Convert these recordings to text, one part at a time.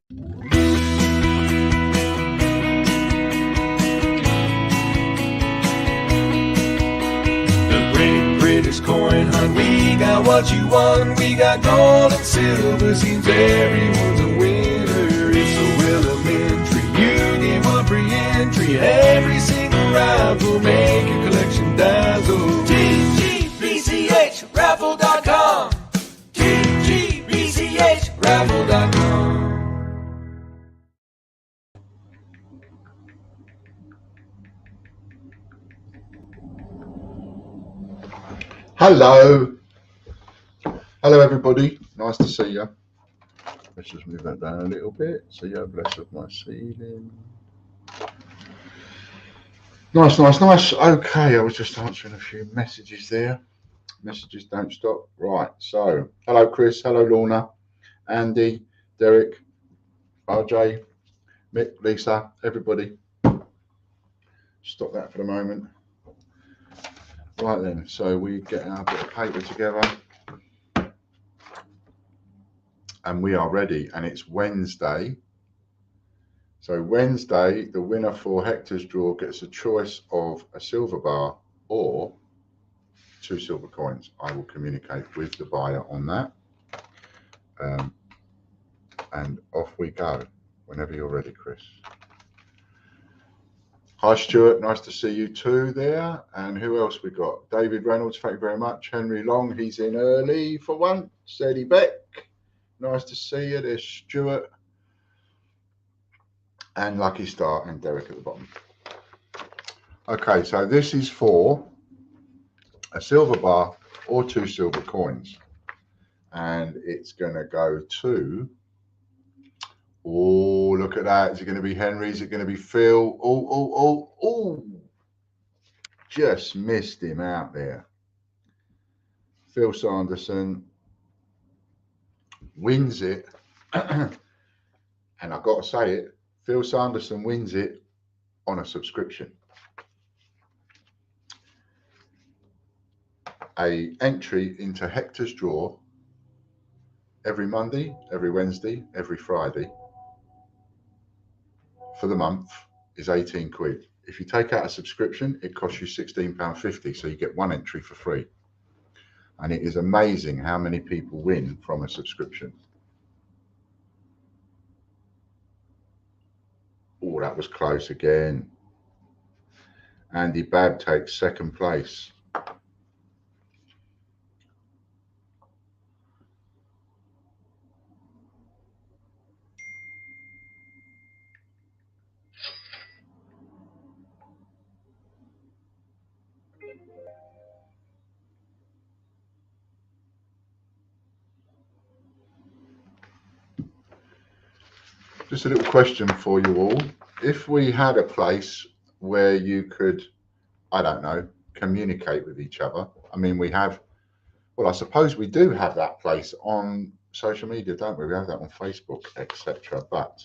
The Great British Coin Hunt, we got what you want. We got gold and silver, seems everyone's a winner. It's so elementary, you get one free entry. Every single raffle, make your collection dazzle. TGBCHraffle.com, TGBCHraffle.com. Hello everybody, nice to see you. Let's just move that down a little bit so you have less of my ceiling. Nice. Okay, I was just answering a few messages there. Messages don't stop. Right, so hello Chris, hello Lorna, Andy, Derek, RJ, Mick, Lisa, everybody. Stop that for the moment. Right then, so we get our bit of paper together and we are ready, and it's Wednesday. So Wednesday, the winner for Hector's draw gets a choice of a silver bar or 2 silver coins. I will communicate with the buyer on that. And off we go whenever you're ready, Chris. Hi Stuart, nice to see you too there. And who else we got? David Reynolds, thank you very much. Henry Long, he's in early for one. Sadie Beck, nice to see you. There's Stuart and Lucky Star and Derek at the bottom. Okay, so this is for a silver bar or 2 silver coins. And it's going to go to, oh, look at that. Is it going to be Henry? Is it going to be Phil? Oh, just missed him out there. Phil Sanderson wins it. And I've got to say it, Phil Sanderson wins it on a subscription. A entry into Hector's draw every Monday, every Wednesday, every Friday for the month is 18 quid. If you take out a subscription, it costs you £16.50, so you get 1 entry for free. And it is amazing how many people win from a subscription. Oh, that was close again. Andy Babb takes 2nd place. Just a little question for you all. If we had a place where you could, I don't know, communicate with each other. I mean, we have, well, I suppose we do have that place on social media, don't we? We have that on Facebook, etc. But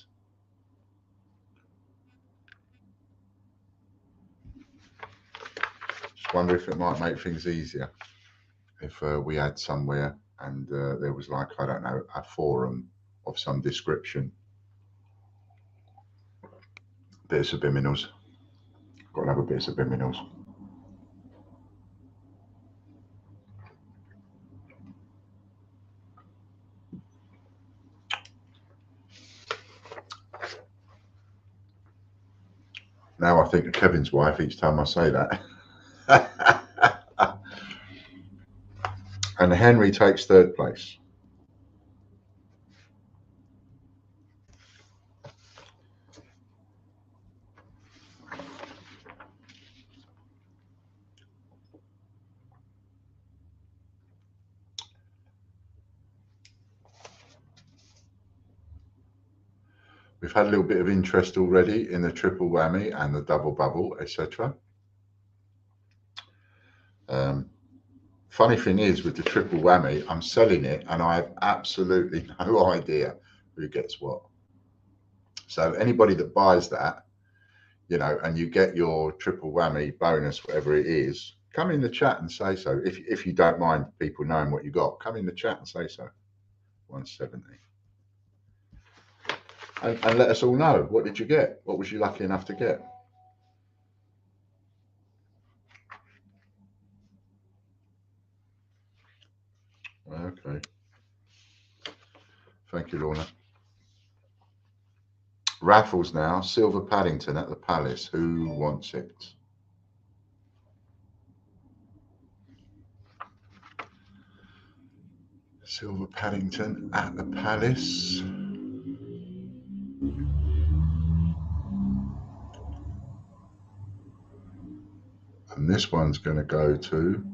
just wonder if it might make things easier if we had somewhere and there was like, I don't know, a forum of some description. Bit of subliminals. Got to have a bit of subliminals. Now I think of Kevin's wife each time I say that. And Henry takes 3rd place. We've had a little bit of interest already in the triple whammy and the double bubble, etc. Funny thing is, with the triple whammy, I'm selling it and I have absolutely no idea who gets what. So anybody that buys that, you know, and you get your triple whammy bonus, whatever it is, come in the chat and say so. If you don't mind people knowing what you got, come in the chat and say so. 170. and let us all know. What did you get? What was you lucky enough to get? Okay. Thank you, Lorna. Raffles now. Silver Paddington at the Palace. Who wants it? Silver Paddington at the Palace. And this one's going to go to...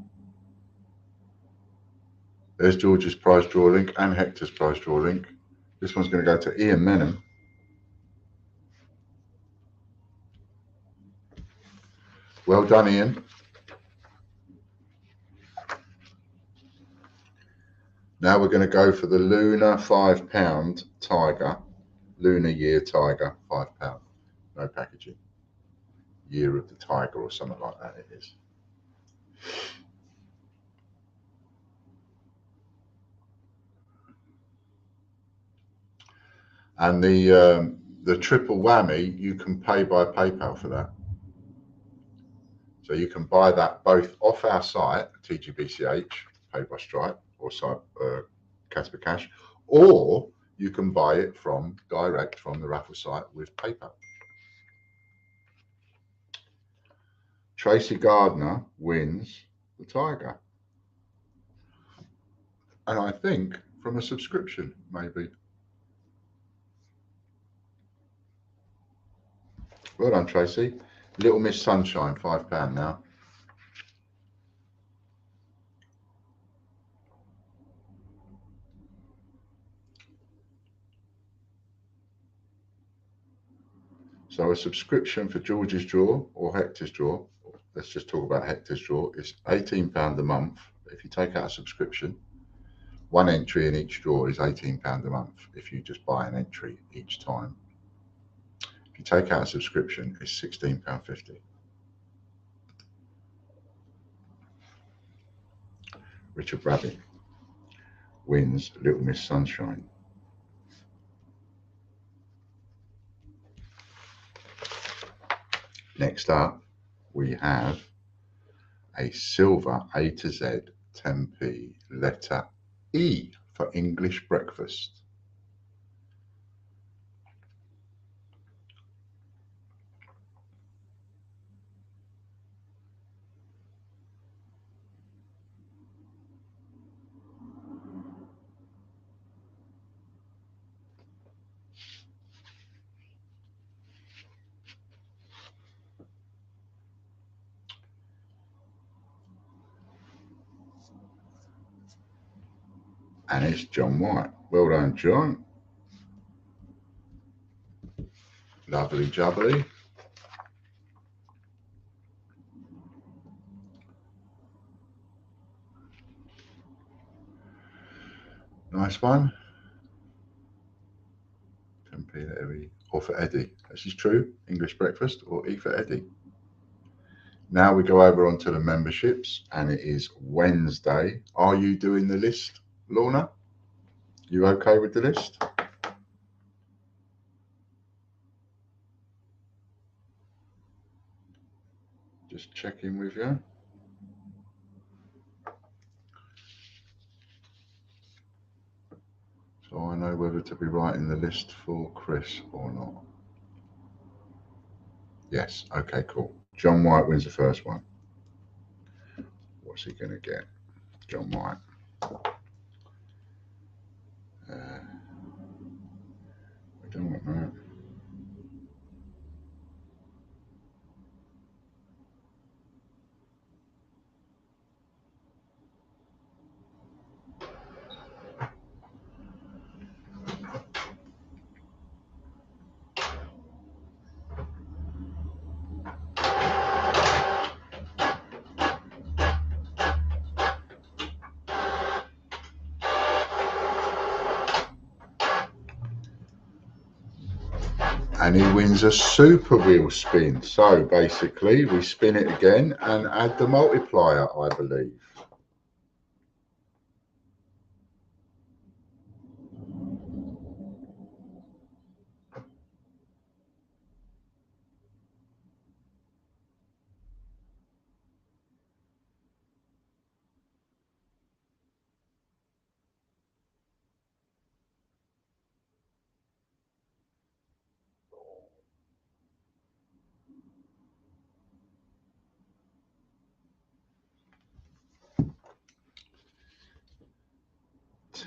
There's George's prize draw link and Hector's prize draw link. This one's going to go to Ian Menham. Well done, Ian. Now we're going to go for the Lunar £5 Tiger. Lunar Year Tiger, £5. No packaging. Year of the Tiger or something like that it is. And the triple whammy, you can pay by PayPal for that. So you can buy that both off our site, TGBCH, paid by Stripe, or site Casper Cash, or you can buy it from direct from the raffle site with PayPal. Tracy Gardner wins the Tiger. And I think from a subscription, maybe. Well done, Tracy. Little Miss Sunshine, £5 now. So a subscription for George's draw or Hector's draw, let's just talk about Hector's draw, is £18 a month. If you take out a subscription, one entry in each draw is £18 a month if you just buy an entry each time. If you take out a subscription, it's £16.50. Richard Rabbit wins Little Miss Sunshine. Next up, we have a silver A to Z 10p letter E for English breakfast. And it's John White. Well done, John. Lovely jubbly. Nice one. 10p letter E. Or for Eddie. This is true. English breakfast or E for Eddie. Now we go over onto the memberships, and it is Wednesday. Are you doing the list, Lorna? You okay with the list? Just checking with you. So I know whether to be writing the list for Chris or not. Yes, okay, cool. John White wins the first one. What's he going to get? John White. We don't want that. And he wins a super wheel spin. So basically we spin it again and add the multiplier, I believe.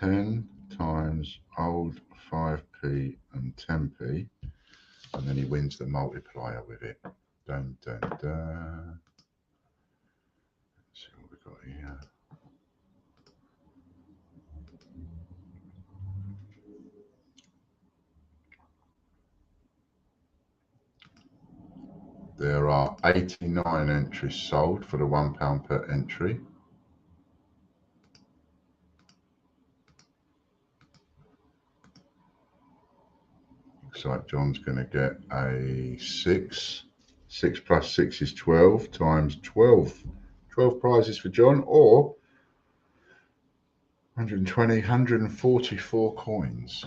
10 times old 5p and 10p, and then he wins the multiplier with it. Dun, dun, dun. Let's see what we've got here. There are 89 entries sold for the £1 per entry. Looks like John's going to get a 6. 6 plus 6 is 12 times 12. 12 prizes for John, or 120, 144 coins.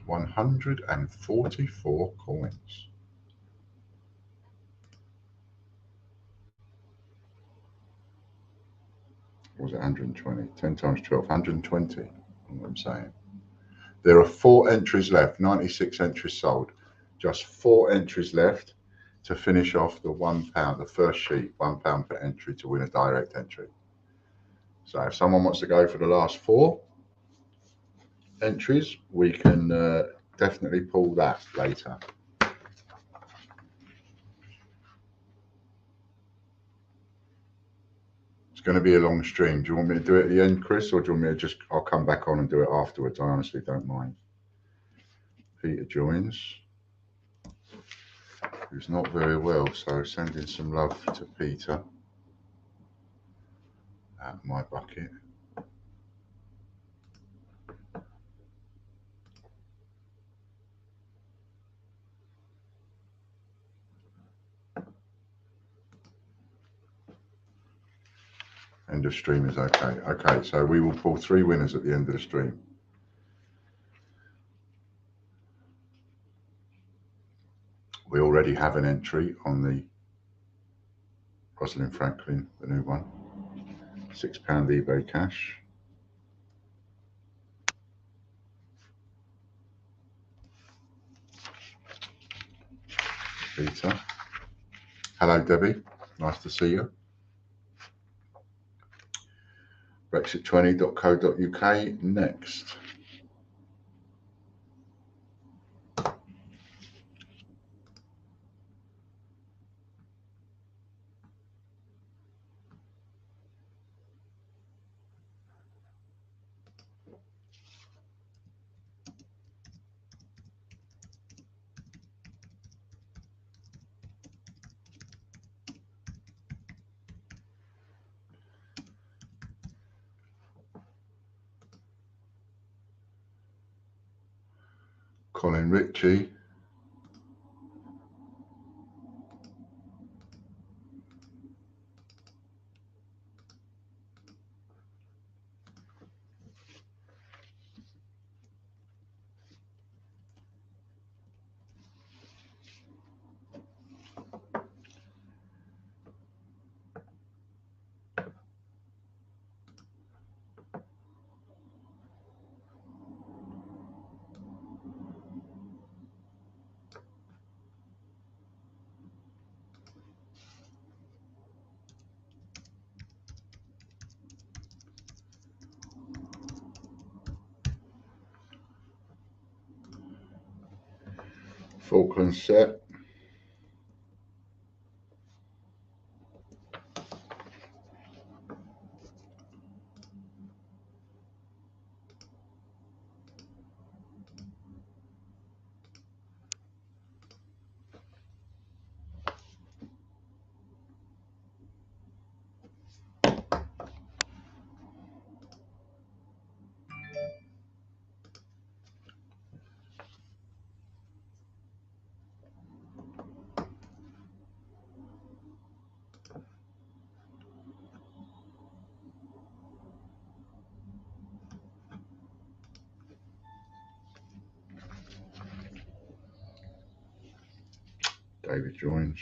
144 coins. Or was it 120? 10 times 12, 120. What I'm saying. There are 4 entries left, 96 entries sold. Just 4 entries left to finish off the £1, the first sheet, £1 per entry to win a direct entry. So if someone wants to go for the last 4 entries, we can definitely pull that later. It's going to be a long stream. Do you want me to do it at the end, Chris, or do you want me to just, I'll come back on and do it afterwards? I honestly don't mind. Peter joins, who's not very well, so sending some love to Peter out of my bucket. End of stream is okay. Okay, so we will pull 3 winners at the end of the stream. We already have an entry on the Rosalind Franklin, the new one. £6 eBay cash. Peter. Hello, Debbie. Nice to see you. Brexit20.co.uk next. Colin Ritchie. Falkland set. David joins.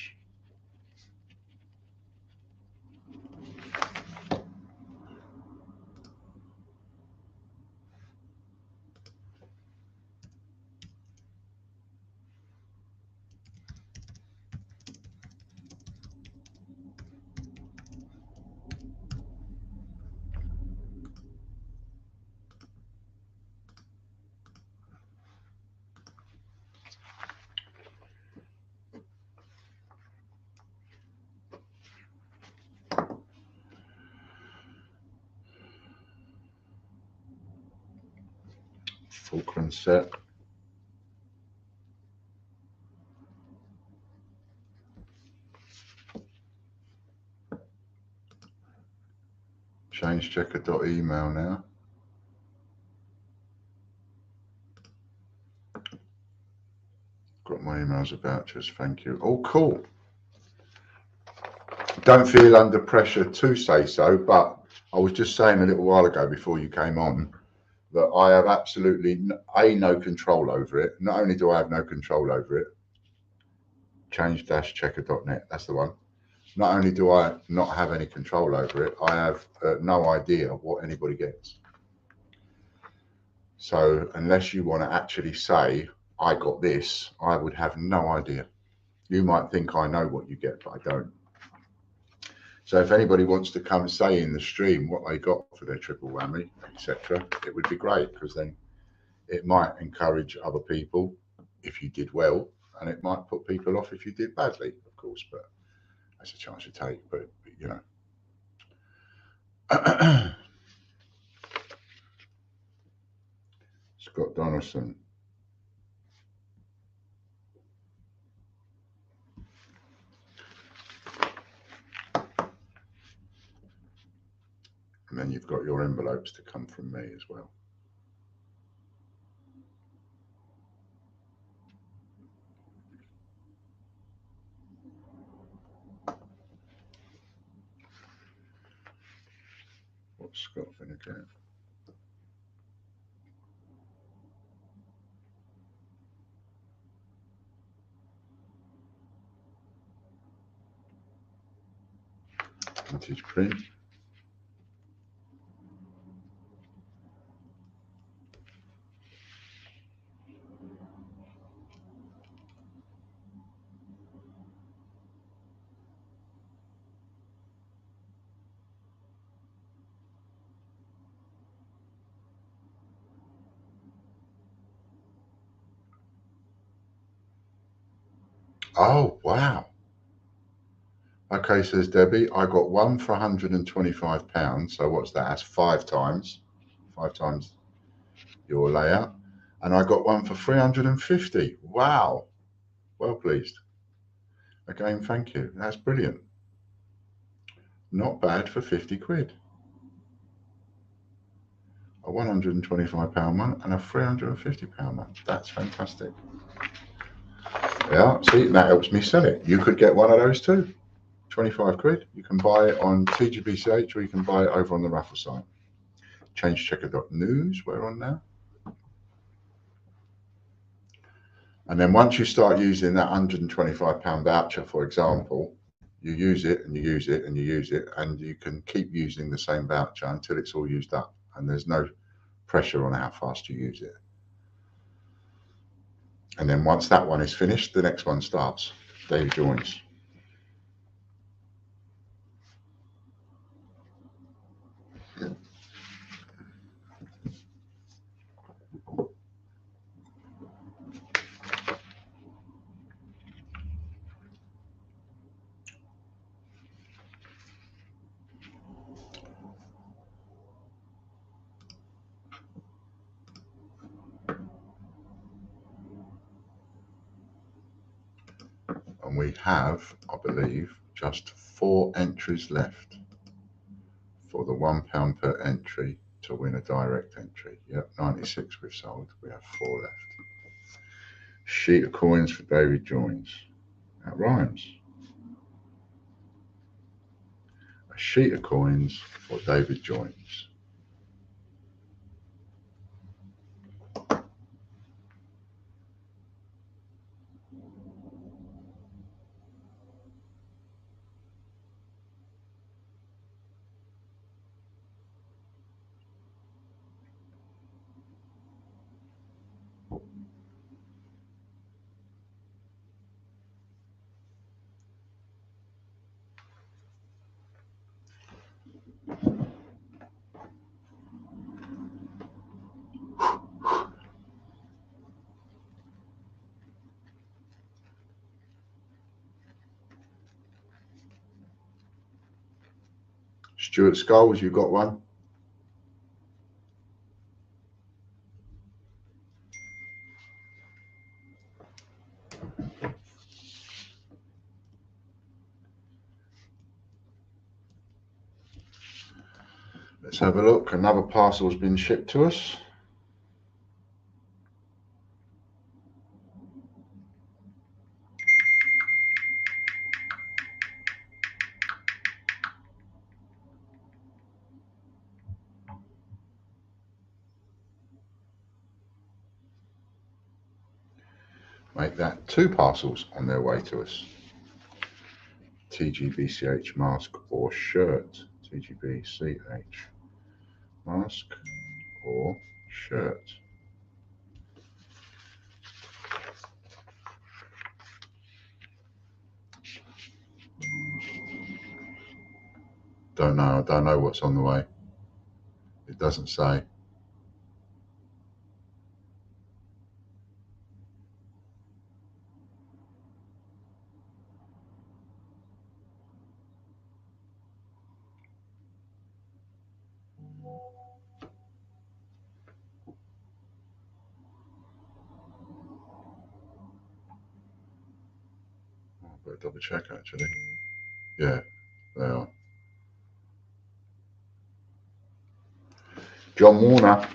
Fulcrum set. Change checker.email now. Got my emails about just thank you. Oh, cool. Don't feel under pressure to say so, but I was just saying a little while ago before you came on that I have absolutely no control over it. Not only do I have no control over it, change-checker.net, that's the one. Not only do I not have any control over it, I have no idea what anybody gets. So unless you want to actually say, I got this, I would have no idea. You might think I know what you get, but I don't. So if anybody wants to come say in the stream what they got for their triple whammy, etc., it would be great, because then it might encourage other people if you did well, and it might put people off if you did badly, of course, but that's a chance you take. But you know. Scott Donaldson. And then you've got your envelopes to come from me as well. What's Scott going to get? Vintage print. Oh, wow. Okay, says Debbie, I got one for £125. So what's that? That's five times your layout. And I got one for 350. Wow. Well pleased. Again, thank you. That's brilliant. Not bad for 50 quid. A £125 one and a £350 one. That's fantastic. Yeah, see, that helps me sell it. You could get one of those too. 25 quid. You can buy it on TGBCH or you can buy it over on the raffle site. Changechecker.news, we're on now. And then once you start using that £125 voucher, for example, you use it and you use it and you use it, and you can keep using the same voucher until it's all used up. And there's no pressure on how fast you use it. And then once that one is finished, the next one starts. Dave joins. And we have, I believe, just 4 entries left for the £1 per entry to win a direct entry. Yep, 96 we've sold. We have 4 left. Sheet of coins for David Joins. That rhymes. A sheet of coins for David Joins. Stuart Skulls, you got one? Let's have a look. Another parcel's been shipped to us. Make that 2 parcels on their way to us. TGBCH mask or shirt. TGBCH mask or shirt. Don't know. I don't know what's on the way. It doesn't say. I better double check actually. Yeah, they are. John Warner.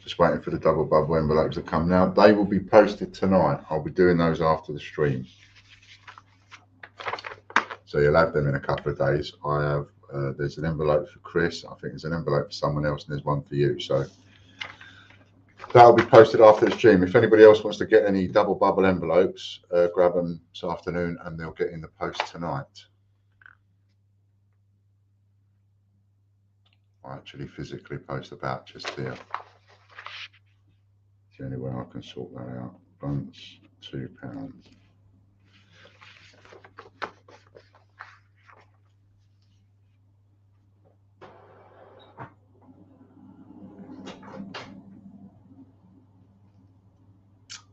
Just waiting for the double bubble envelopes to come now. They will be posted tonight. I'll be doing those after the stream. So you'll have them in a couple of days. I have, there's an envelope for Chris. I think there's an envelope for someone else and there's one for you. So that'll be posted after the stream. If anybody else wants to get any double bubble envelopes, grab them this afternoon and they'll get in the post tonight. I actually physically post about just here. It's the only way I can sort that out. Bunts, £2.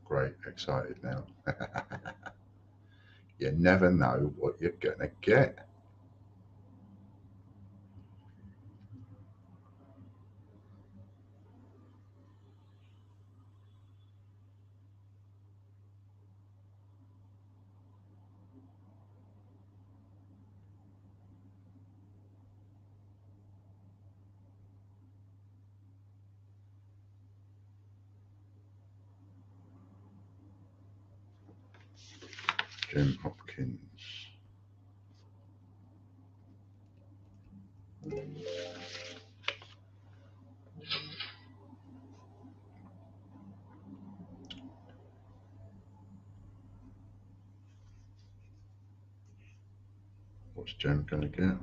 Great, excited now. You never know what you're gonna get. Jim Hopkins. What's Jem gonna get?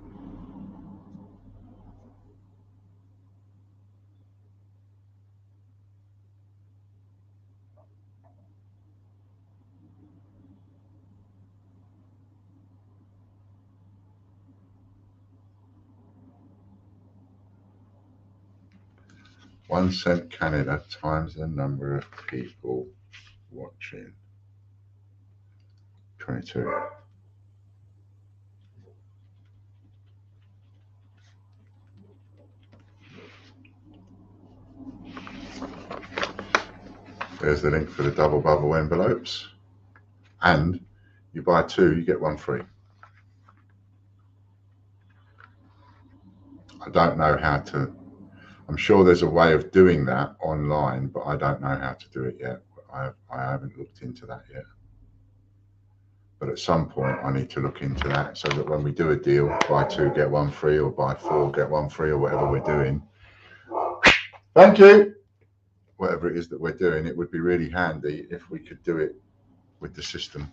$0.01 Canada times the number of people watching. 22. There's the link for the double bubble envelopes. And you buy 2, you get 1 free. I don't know how to, I'm sure there's a way of doing that online, but I don't know how to do it yet. I haven't looked into that yet. But at some point I need to look into that so that when we do a deal, buy 2, get 1 free, or buy 4, get 1 free, or whatever we're doing. Thank you. Whatever it is that we're doing, it would be really handy if we could do it with the system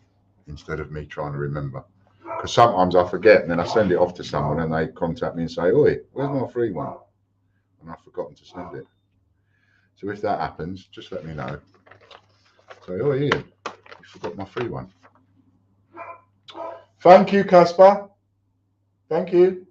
instead of me trying to remember. Because sometimes I forget and then I send it off to someone and they contact me and say, "Oi, where's my free one?" And I've forgotten to send it. So if that happens, just let me know. Say, "Oh, Ian, you forgot my free one." Thank you, Caspar. Thank you.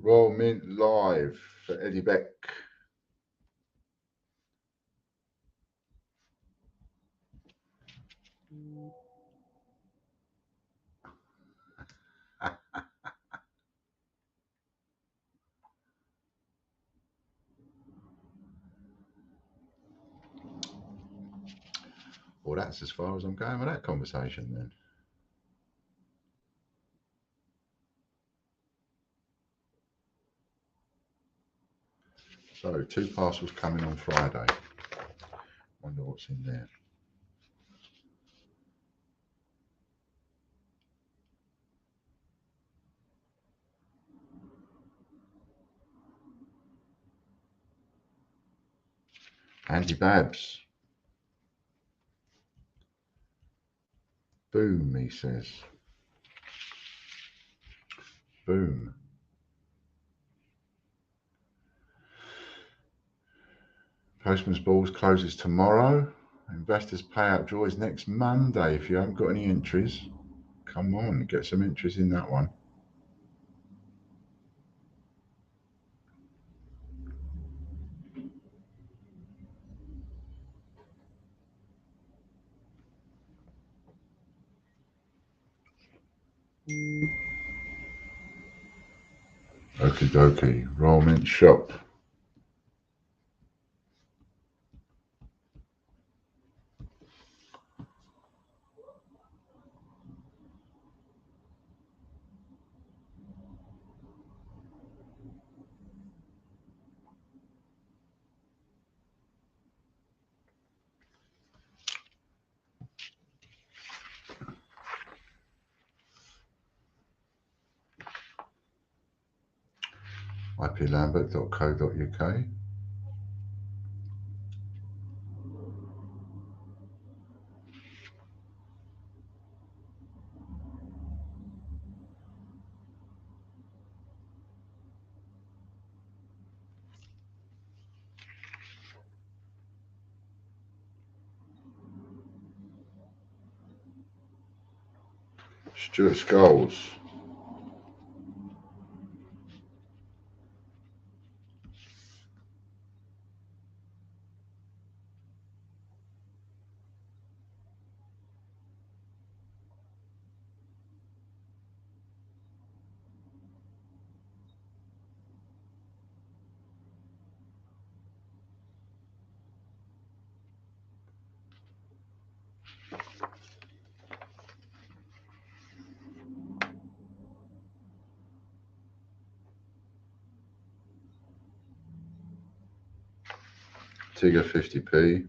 Royal Mint Live for Eddie Beck. Well, that's as far as I'm going with that conversation then. So, 2 parcels coming on Friday. Wonder what's in there. Andy Babs. Boom, he says. Boom. Postman's Balls closes tomorrow. Investors payout draw is next Monday. If you haven't got any entries, come on, get some entries in that one. Okie dokie. Royal Mint Shop. iplambert.co.uk. Stuart Skulls. Tigger 50p.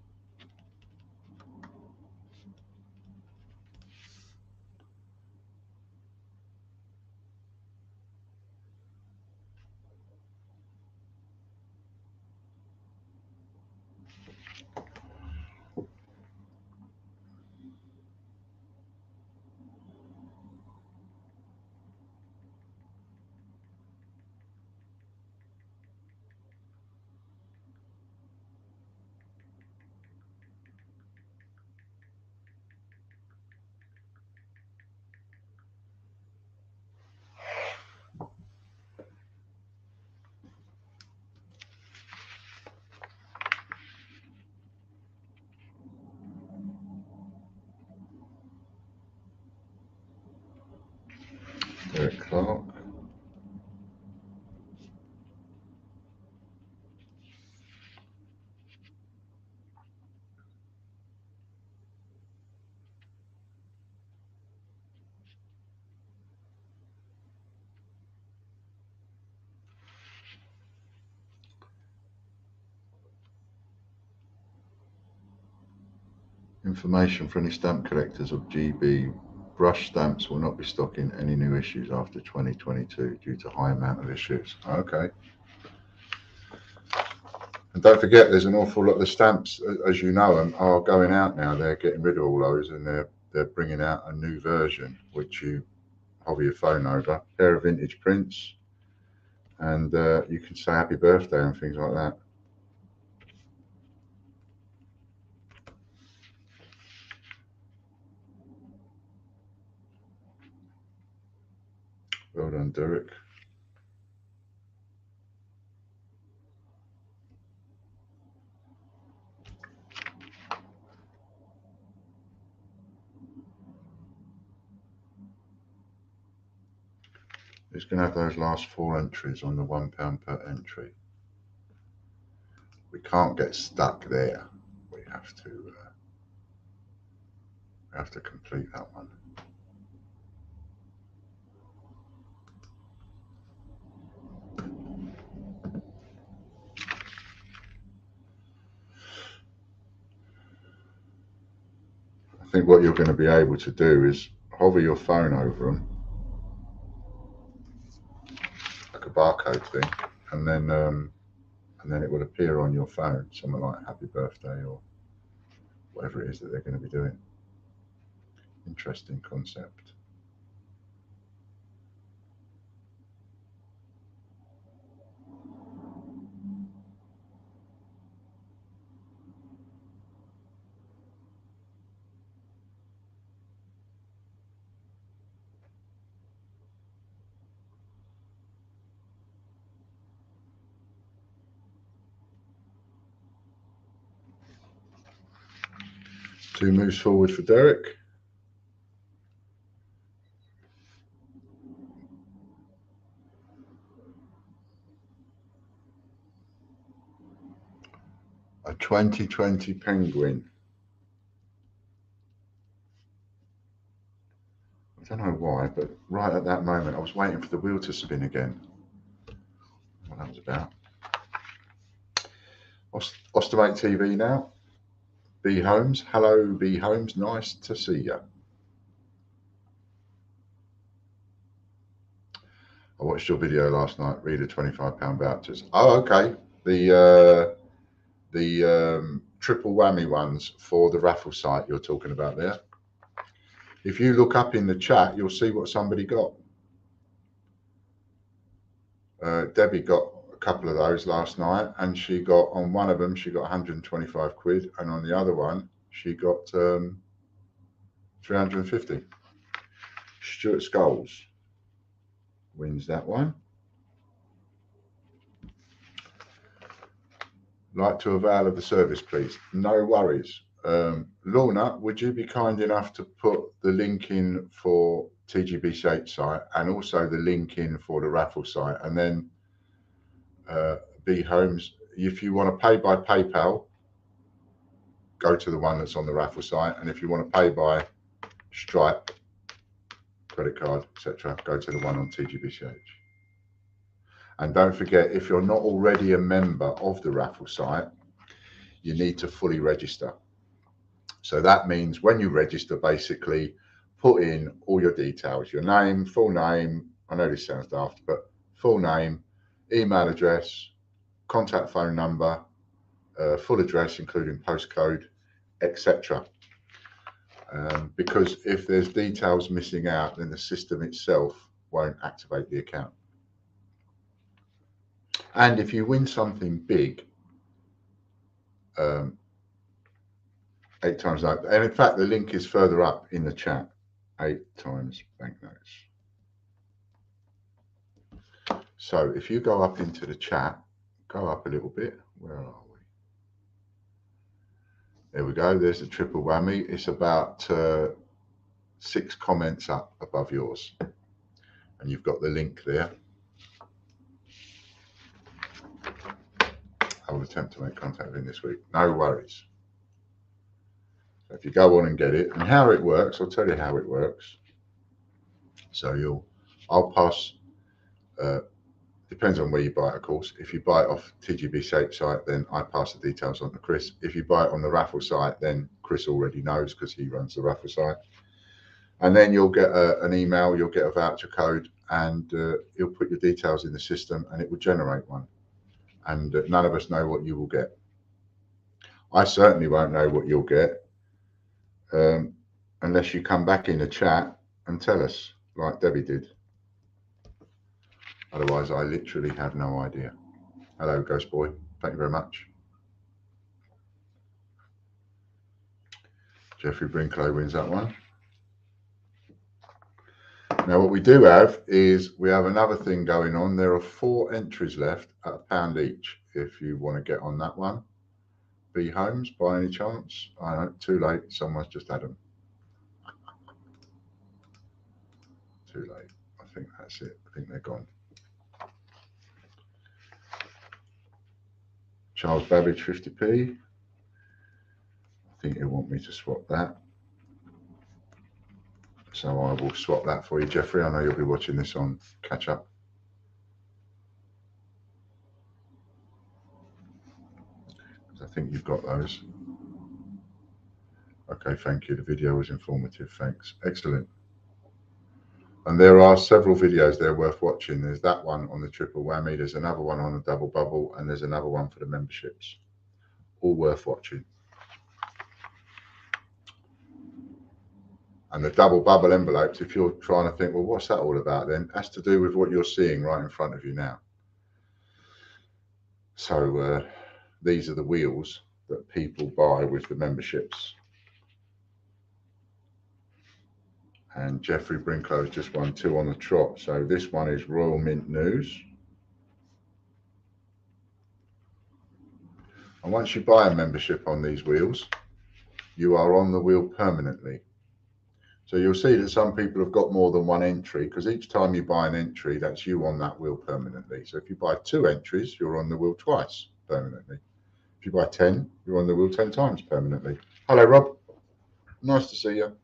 Derek Clark. Information for any stamp collectors of GB. Brush stamps will not be stocking any new issues after 2022 due to high amount of issues. Okay. And don't forget, there's an awful lot of the stamps, as you know, are going out now. They're getting rid of all those, and they're bringing out a new version, which you hover your phone over, a pair of vintage prints, and you can say happy birthday and things like that. Well done, Derek. It's going to have those last 4 entries on the £1 per entry. We can't get stuck there. We have to complete that one. I think what you're going to be able to do is hover your phone over them, like a barcode thing, and then it will appear on your phone, something like happy birthday or whatever it is that they're going to be doing. Interesting concept. Two moves forward for Derek. A 2020 penguin. I don't know why, but right at that moment, I was waiting for the wheel to spin again. What that was about. Ostomate TV now. B Holmes. Hello, B Holmes. Nice to see you. I watched your video last night. Read the £25 vouchers. Oh, okay. The triple whammy ones for the raffle site you're talking about there. If you look up in the chat, you'll see what somebody got. Debbie got a couple of those last night, and she got, on one of them, she got 125 quid, and on the other one, she got 350. Stuart Scholes wins that one. Like to avail of the service, please. No worries. Lorna, would you be kind enough to put the link in for TGB Shape site and also the link in for the raffle site? And then B Holmes, if you want to pay by PayPal, go to the one that's on the raffle site. And if you want to pay by Stripe, credit card, etc., go to the one on TGBCH. And don't forget, if you're not already a member of the raffle site, you need to fully register. So that means when you register, basically put in all your details, your name, full name. I know this sounds daft, but full name, email address, contact phone number, full address, including postcode, etc. Because if there's details missing out, then the system itself won't activate the account. And if you win something big, 8 times that, and in fact, the link is further up in the chat. 8 times banknotes. So if you go up into the chat, go up a little bit. Where are we? There we go. There's the triple whammy. It's about 6 comments up above yours, and you've got the link there. I will attempt to make contact with him this week. No worries. So if you go on and get it, and how it works, I'll tell you how it works. So I'll pass. Depends on where you buy it, of course. If you buy it off TGB Shape site, then I pass the details on to Chris. If you buy it on the raffle site, then Chris already knows because he runs the raffle site. And then you'll get an email, you'll get a voucher code, and you'll put your details in the system, and it will generate one. And none of us know what you will get. I certainly won't know what you'll get unless you come back in the chat and tell us, like Debbie did. Otherwise, I literally have no idea. Hello, Ghost Boy. Thank you very much. Jeffrey Brinklow wins that one. Now, what we do have is we have another thing going on. There are 4 entries left at £1 each. If you want to get on that one, B Holmes, by any chance? I know, too late. Someone's just had them. Too late. I think that's it. I think they're gone. Charles Babbage 50p. I think he'll want me to swap that. So I will swap that for you, Jeffrey. I know you'll be watching this on catch up. I think you've got those. Okay, thank you. The video was informative. Thanks. Excellent. And there are several videos there worth watching. There's that one on the triple whammy. There's another one on the double bubble. And there's another one for the memberships. All worth watching. And the double bubble envelopes, if you're trying to think, well, what's that all about then? That's to do with what you're seeing right in front of you now. So these are the wheels that people buy with the memberships. And Jeffrey Brinklow's just won 2 on the trot. So this one is Royal Mint News. And once you buy a membership on these wheels, you are on the wheel permanently. So you'll see that some people have got more than 1 entry, because each time you buy an entry, that's you on that wheel permanently. So if you buy 2 entries, you're on the wheel twice permanently. If you buy 10, you're on the wheel 10 times permanently. Hello, Rob. Nice to see you.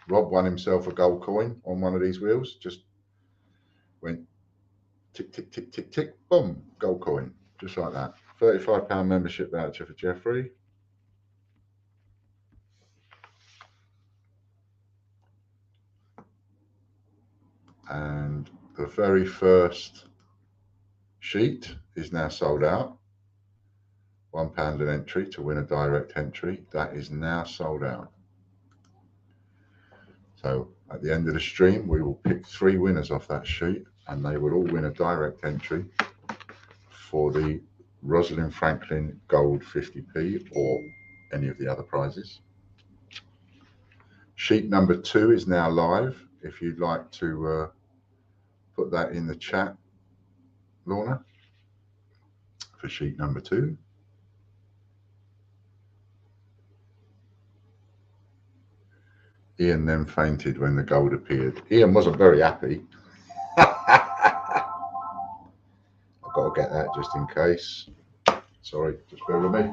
Rob won himself a gold coin on one of these wheels. Just went tick, tick, tick, tick, tick, boom, gold coin. Just like that. £35 membership voucher for Jeffrey. And the very first sheet is now sold out. £1 an entry to win a direct entry. That is now sold out. So at the end of the stream, we will pick 3 winners off that sheet, and they will all win a direct entry for the Rosalind Franklin Gold 50p or any of the other prizes. Sheet number 2 is now live. If you'd like to put that in the chat, Lorna, for sheet number 2. Ian then fainted when the gold appeared. Ian wasn't very happy. I've got to get that just in case. Sorry, just bear with me.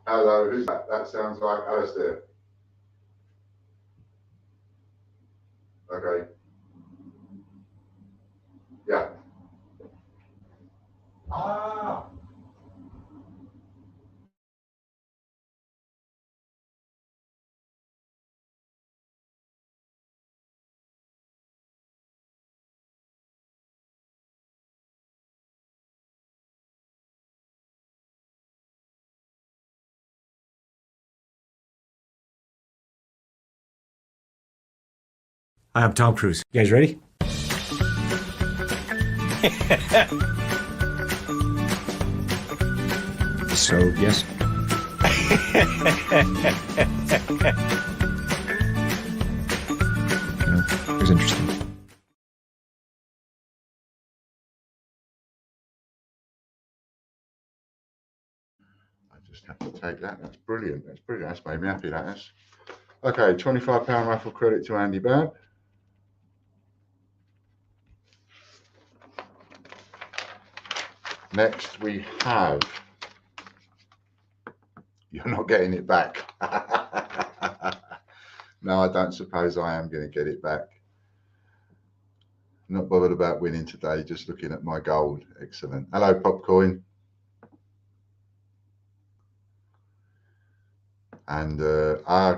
Hello, who's that? That sounds like Alistair. Okay. Yeah. Ah. Hi, I'm Tom Cruise. You guys ready? So, yes. It was interesting. I just have to take that. That's brilliant. That's brilliant. That's made me happy, that is. Okay, £25 raffle credit to Andy Babb. Next we have, you're not getting it back. No, I don't suppose I am going to get it back. Not bothered about winning today, just looking at my gold. Excellent. Hello, Popcoin. And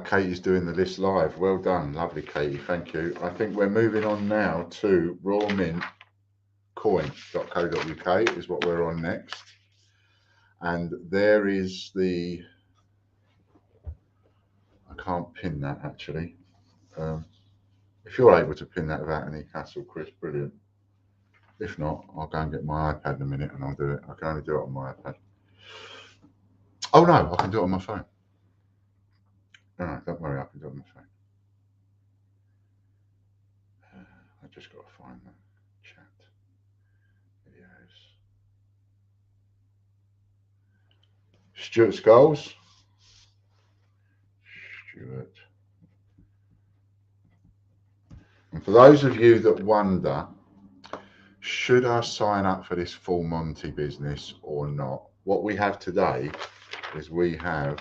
Katie's doing the list live. Well done. Lovely, Katie. Thank you. I think we're moving on now to rawmintcoin.co.uk is what we're on next. And there is the, I can't pin that actually. If you're able to pin that without any hassle, Chris, brilliant. If not, I'll go and get my iPad in a minute and I'll do it. I can only do it on my iPad. Oh no, I can do it on my phone. No, don't worry, I can do it on my phone. just got to find the chat videos. Stuart Skulls. Stuart. And for those of you that wonder, should I sign up for this full Monty business or not? What we have today is we have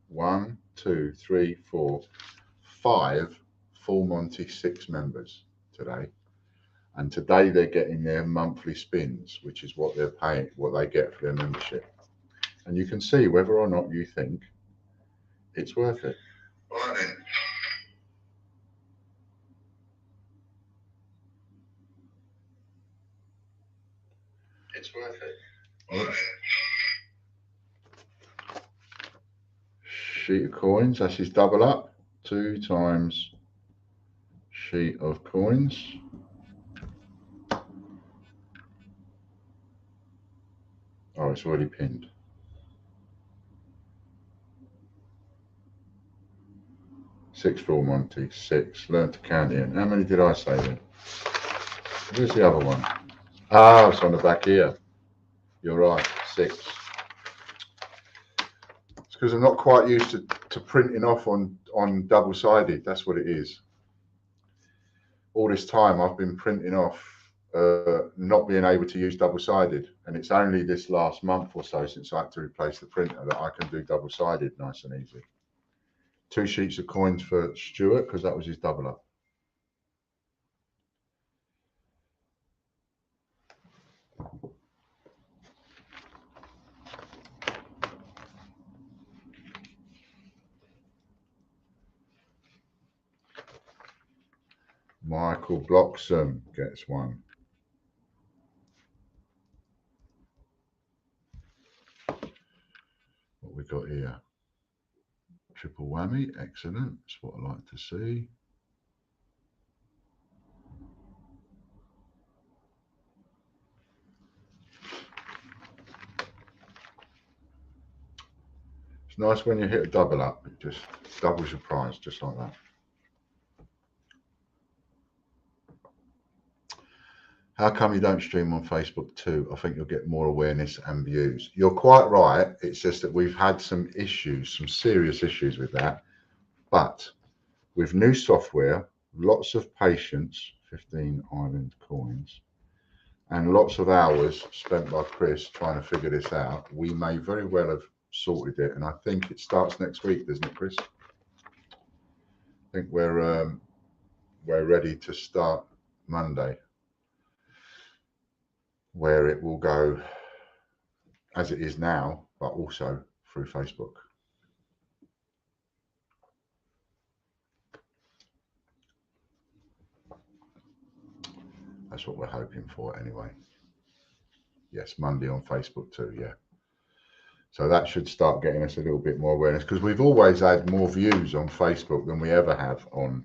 1, 2, 3, 4, 5 full Monty 6 members today. And today they're getting their monthly spins, which is what they're paying, what they get for their membership. And you can see whether or not you think it's worth it. Right then. It's worth it. Right. Sheet of coins, that's his double up. 2 times sheet of coins. Oh, it's already pinned. 6 full Monty, 6. Learn to count in. How many did I say then? Where's the other one? Ah, it's on the back here. You're right, 6. It's because I'm not quite used to printing off on double-sided. That's what it is. All this time I've been printing off, not being able to use double-sided. And it's only this last month or so since I had to replace the printer that I can do double-sided nice and easy. 2 sheets of coins for Stuart because that was his double up. Michael Bloxham gets 1. What we got here? Triple whammy, excellent. That's what I like to see. It's nice when you hit a double up, it just doubles your prize, just like that. How come you don't stream on Facebook too? I think you'll get more awareness and views. You're quite right. It's just that we've had some issues, some serious issues with that. But with new software, lots of patience, 15 island coins, and lots of hours spent by Chris trying to figure this out, we may very well have sorted it. And I think it starts next week, doesn't it, Chris? I think we're ready to start Monday, where it will go as it is now, but also through Facebook. That's what we're hoping for anyway. Yes, Monday on Facebook too, yeah. So that should start getting us a little bit more awareness because we've always had more views on Facebook than we ever have on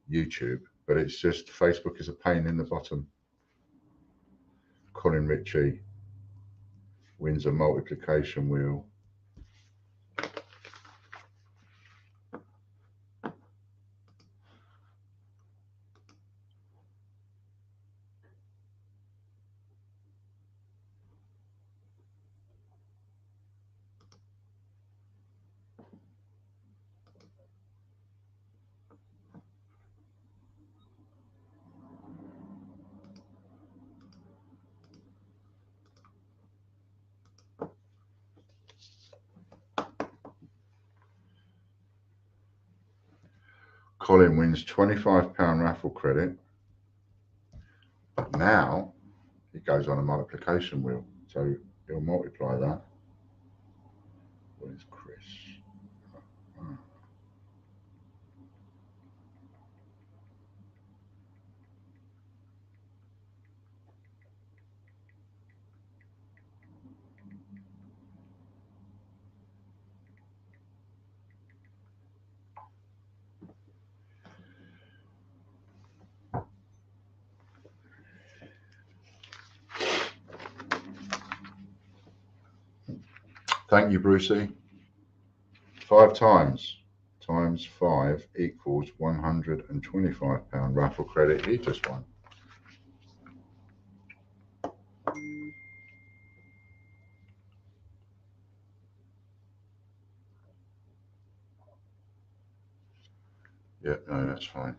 YouTube, but it's just Facebook is a pain in the bottom. Colin Ritchie wins a multiplication wheel. Colin wins £25 raffle credit, but now it goes on a multiplication wheel, so he'll multiply that. Where's Chris? Oh. Thank you, Brucey. 5 times times 5 equals £125 raffle credit. He just won. Yeah, no, that's fine.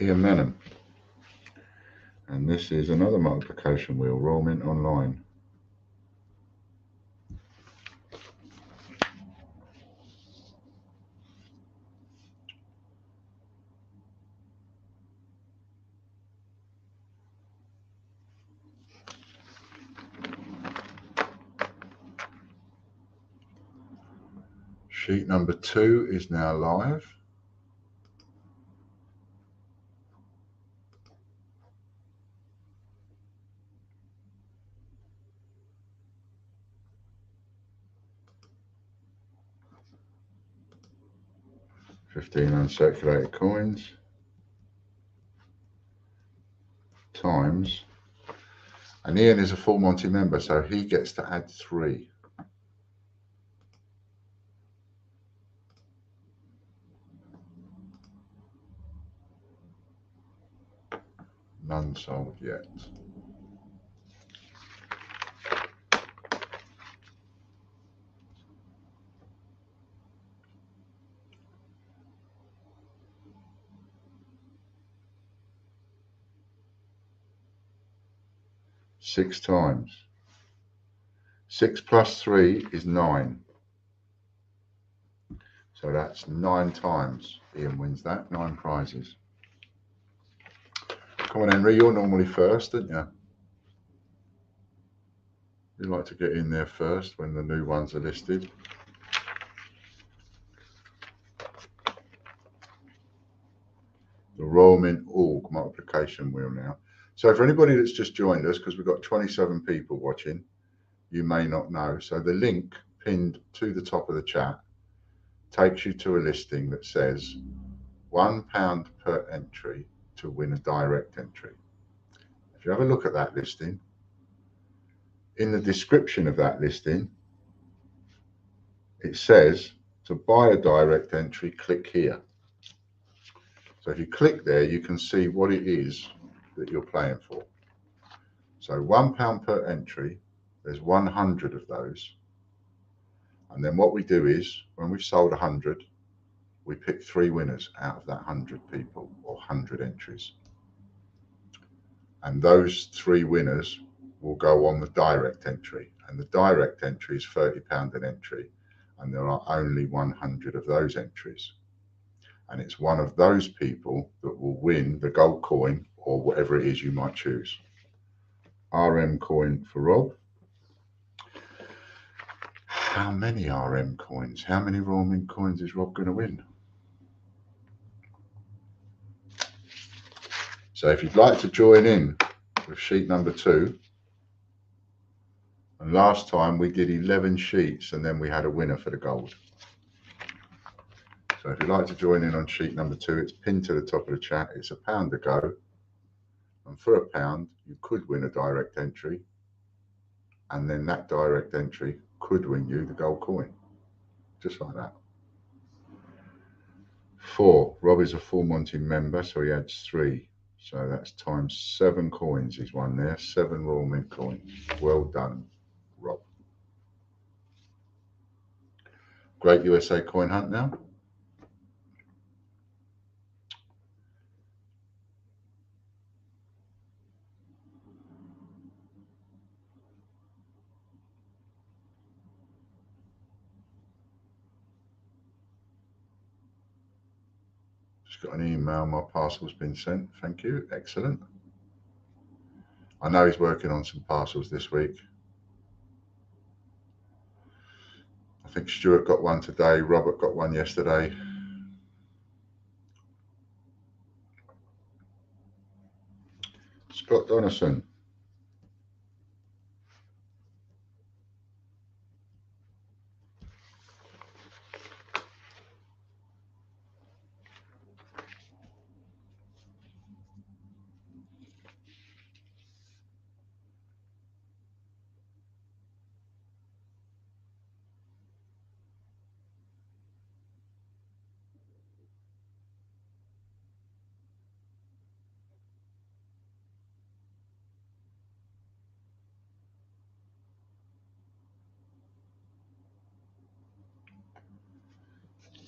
Ian Menon. And this is another multiplication wheel, Roll Mint Online. Sheet number 2 is now live. $15 uncirculated coins times, and Ian is a full Monty member, so he gets to add 3. None sold yet. Six times. 6 plus 3 is 9. So that's 9 times. Ian wins that. 9 prizes. Come on, Henry, you're normally first, don't you? You like to get in there first when the new ones are listed. The Royal Mint Org multiplication wheel now. So for anybody that's just joined us, because we've got 27 people watching, you may not know. So the link pinned to the top of the chat takes you to a listing that says £1 per entry to win a direct entry. If you have a look at that listing, in the description of that listing, it says to buy a direct entry, click here. So if you click there, you can see what it is that you're playing for. So £1 per entry, there's 100 of those. And then what we do is, when we've sold 100, we pick 3 winners out of that 100 people or 100 entries. And those 3 winners will go on the direct entry. And the direct entry is £30 an entry. And there are only 100 of those entries. And it's one of those people that will win the gold coin or whatever it is you might choose. RM coin for Rob. How many RM coins? How many Royal Mint coins is Rob going to win? So if you'd like to join in with sheet number 2, and last time we did 11 sheets and then we had a winner for the gold. So if you'd like to join in on sheet number 2, it's pinned to the top of the chat. It's £1 to go. And for £1, you could win a direct entry. And then that direct entry could win you the gold coin. Just like that. 4. Rob is a full Monty member, so he adds 3. So that's times 7 coins he's won there. 7 Royal Mint coins. Well done, Rob. Great USA coin hunt now. Just got an email, my parcel's been sent. Thank you. Excellent. I know he's working on some parcels this week. I think Stuart got one today. Robert got one yesterday. Scott Donaldson.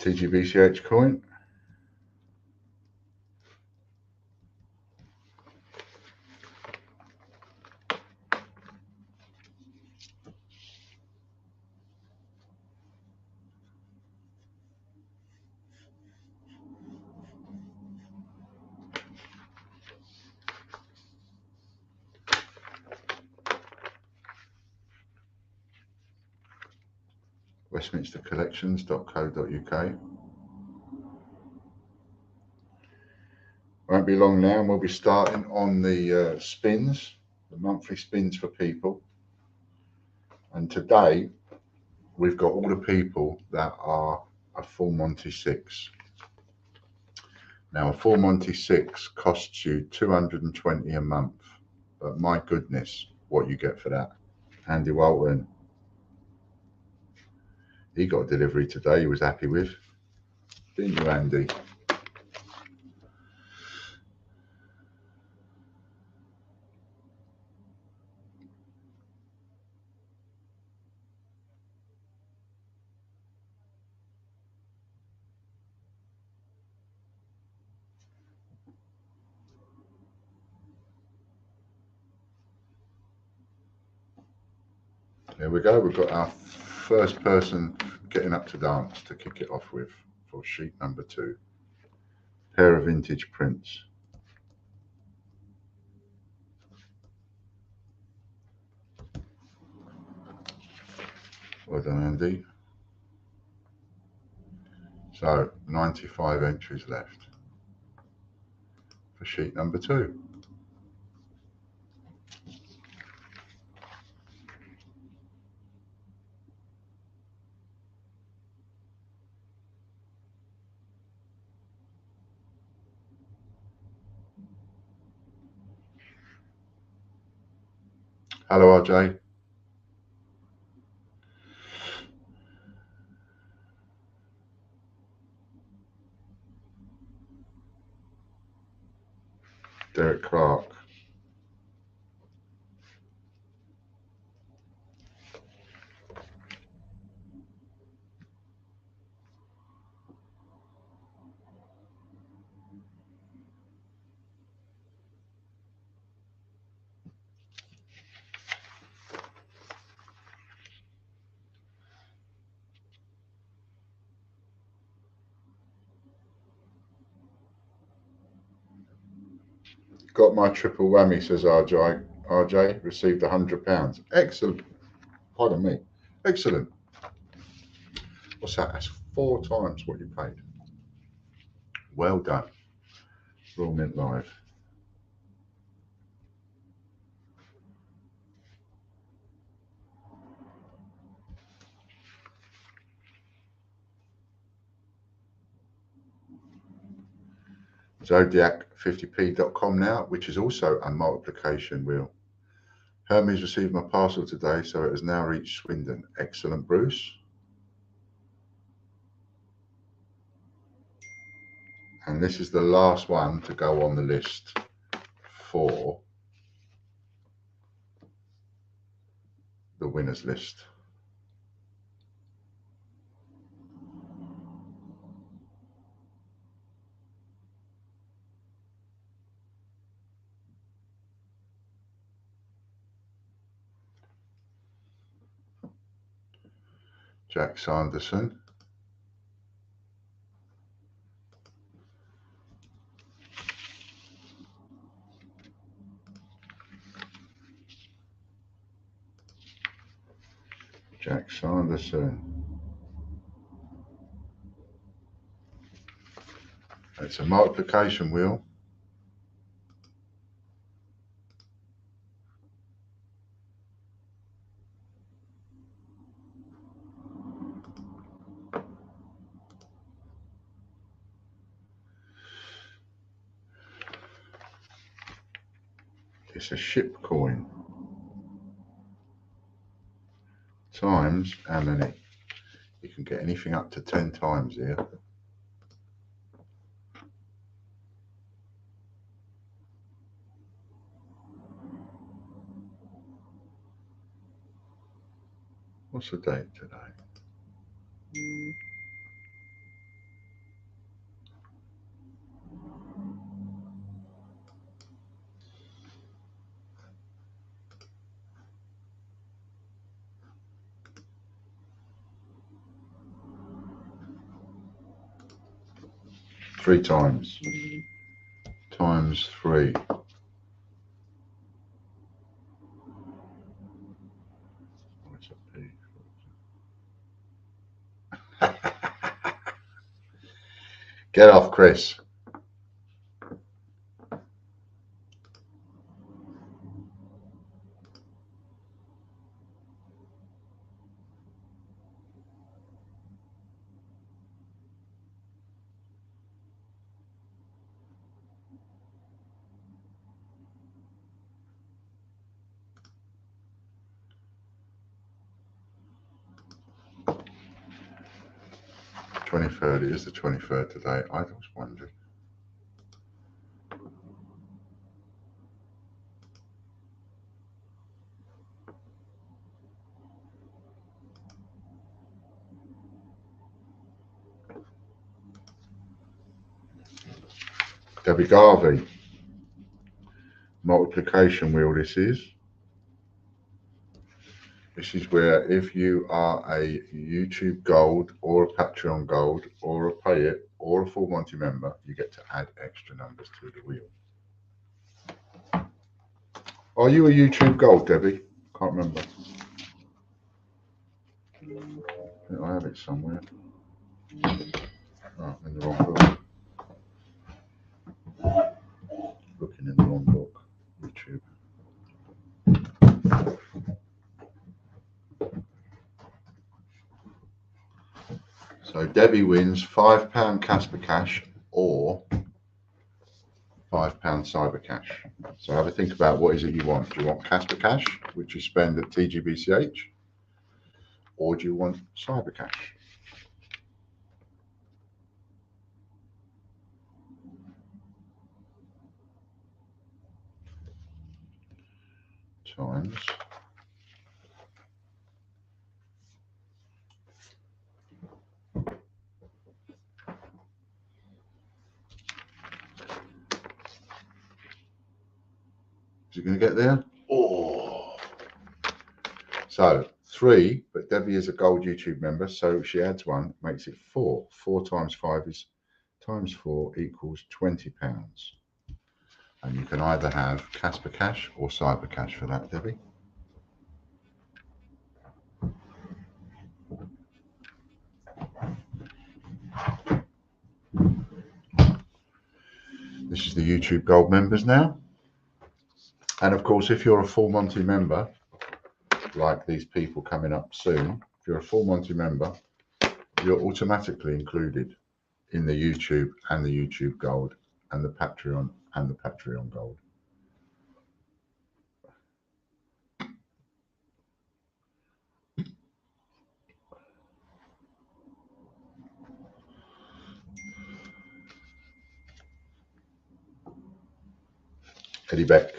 TGBCH coin. westminstercollections.co.uk. Won't be long now, and we'll be starting on the spins, the monthly spins for people. And today we've got all the people that are a full Monty 6. Now, a full Monty 6 costs you $220 a month, but my goodness, what you get for that. Andy Walton, he got a delivery today he was happy with, didn't you, Andy? There we go, we've got our first person getting up to dance to kick it off with for sheet number 2. Pair of vintage prints. Well done, Andy. So 95 entries left for sheet number 2. Hello, RJ. Derek Clark. Got my triple whammy, says RJ. RJ received £100. Excellent. Pardon me. Excellent. What's that? That's 4 times what you paid. Well done. Raw Mint Live. Zodiac50p.com now, which is also a multiplication wheel. Hermes received my parcel today, so it has now reached Swindon. Excellent, Bruce. And this is the last one to go on the list for the winners list. Jack Sanderson. Jack Sanderson. It's a multiplication wheel. It's a ship coin. Times how many? You can get anything up to 10 times here. What's the date today? Three times. Times 3. What's a P? Get off, Chris. It is the 23rd today. I was wondering. Debbie Garvey. Multiplication wheel this is. This is where if you are a YouTube Gold or a Patreon Gold or a Payhip or a Full Monty member, you get to add extra numbers to the wheel. Are you a YouTube Gold, Debbie? Can't remember. I have it somewhere. Oh, in the wrong book. Looking in the wrong book. YouTube. So Debbie wins £5 Casper Cash or £5 Cyber Cash. So have a think about what is it you want. Do you want Casper Cash, which you spend at TGBCH, or do you want Cyber Cash? Times. Is it going to get there? Oh. So 3, but Debbie is a Gold YouTube member, so she adds 1, makes it 4. 4 times 5 is times 4 equals £20. And you can either have Casper Cash or Cyber Cash for that, Debbie. This is the YouTube Gold members now. And of course, if you're a Full Monty member, like these people coming up soon, if you're a Full Monty member, you're automatically included in the YouTube and the YouTube Gold and the Patreon and the Patreon Gold. Eddie Beck.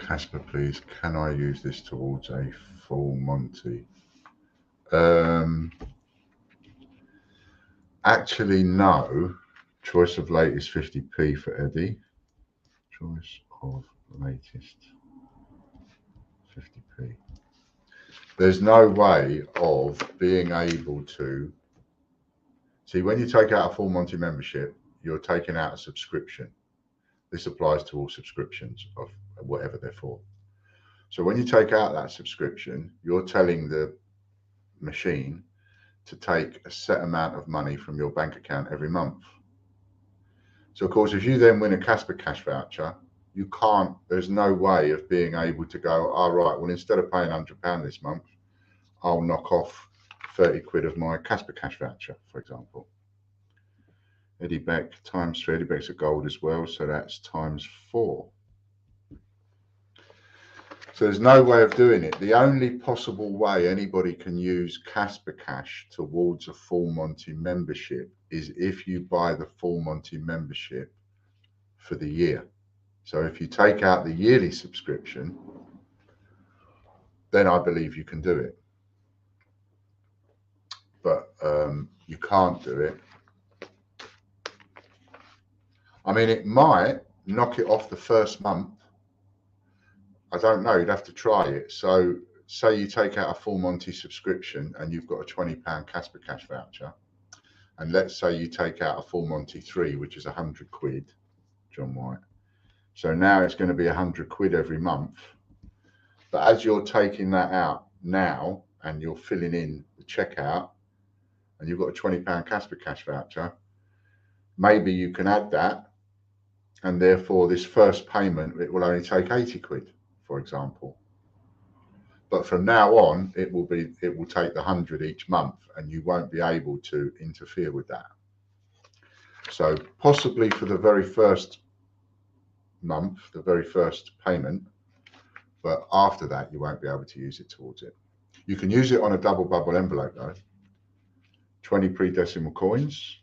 Casper, please, can I use this towards a Full Monty? Actually, no, Choice of latest 50p for Eddie. Choice of latest 50p. There's no way of being able to see when you take out a full Monty membership, you're taking out a subscription. This applies to all subscriptions of whatever they're for. So when you take out that subscription, you're telling the machine to take a set amount of money from your bank account every month. So of course, if you then win a Casper Cash voucher, you can't, there's no way of being able to go, all right, well, instead of paying £100 this month, I'll knock off 30 quid of my Casper Cash voucher, for example. Eddie Beck times 3, Eddie Beck's a gold as well, so that's times 4. So there's no way of doing it. The only possible way anybody can use Casper Cash towards a full Monty membership is if you buy the full Monty membership for the year. So if you take out the yearly subscription, then I believe you can do it. But you can't do it. I mean, it might knock it off the first month. I don't know, you'd have to try it. So say you take out a full Monty subscription and you've got a £20 Casper Cash voucher. And let's say you take out a full Monty 3, which is 100 quid, John White. So now it's going to be 100 quid every month. But as you're taking that out now and you're filling in the checkout and you've got a £20 Casper Cash voucher, maybe you can add that. And therefore this first payment, it will only take 80 quid. For example, but from now on it will take the 100 each month and you won't be able to interfere with that. So possibly for the very first month, the very first payment, but after that you won't be able to use it towards it. You can use it on a double bubble envelope though. 20 pre-decimal coins.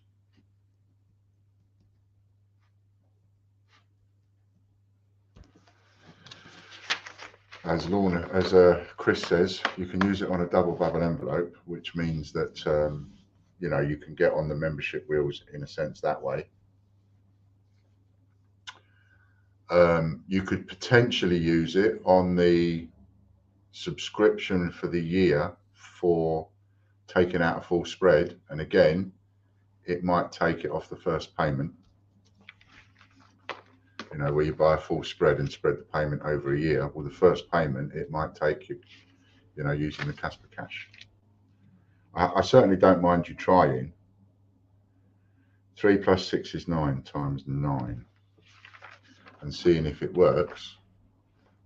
As Chris says, you can use it on a double bubble envelope, which means that you know, you can get on the membership wheels in a sense that way. You could potentially use it on the subscription for the year for taking out a full spread, and again, it might take it off the first payment. You know, where you buy a full spread and spread the payment over a year. Well, the first payment, it might take you, you know, using the Casper Cash. I certainly don't mind you trying. 3 plus 6 is 9 times 9. And seeing if it works.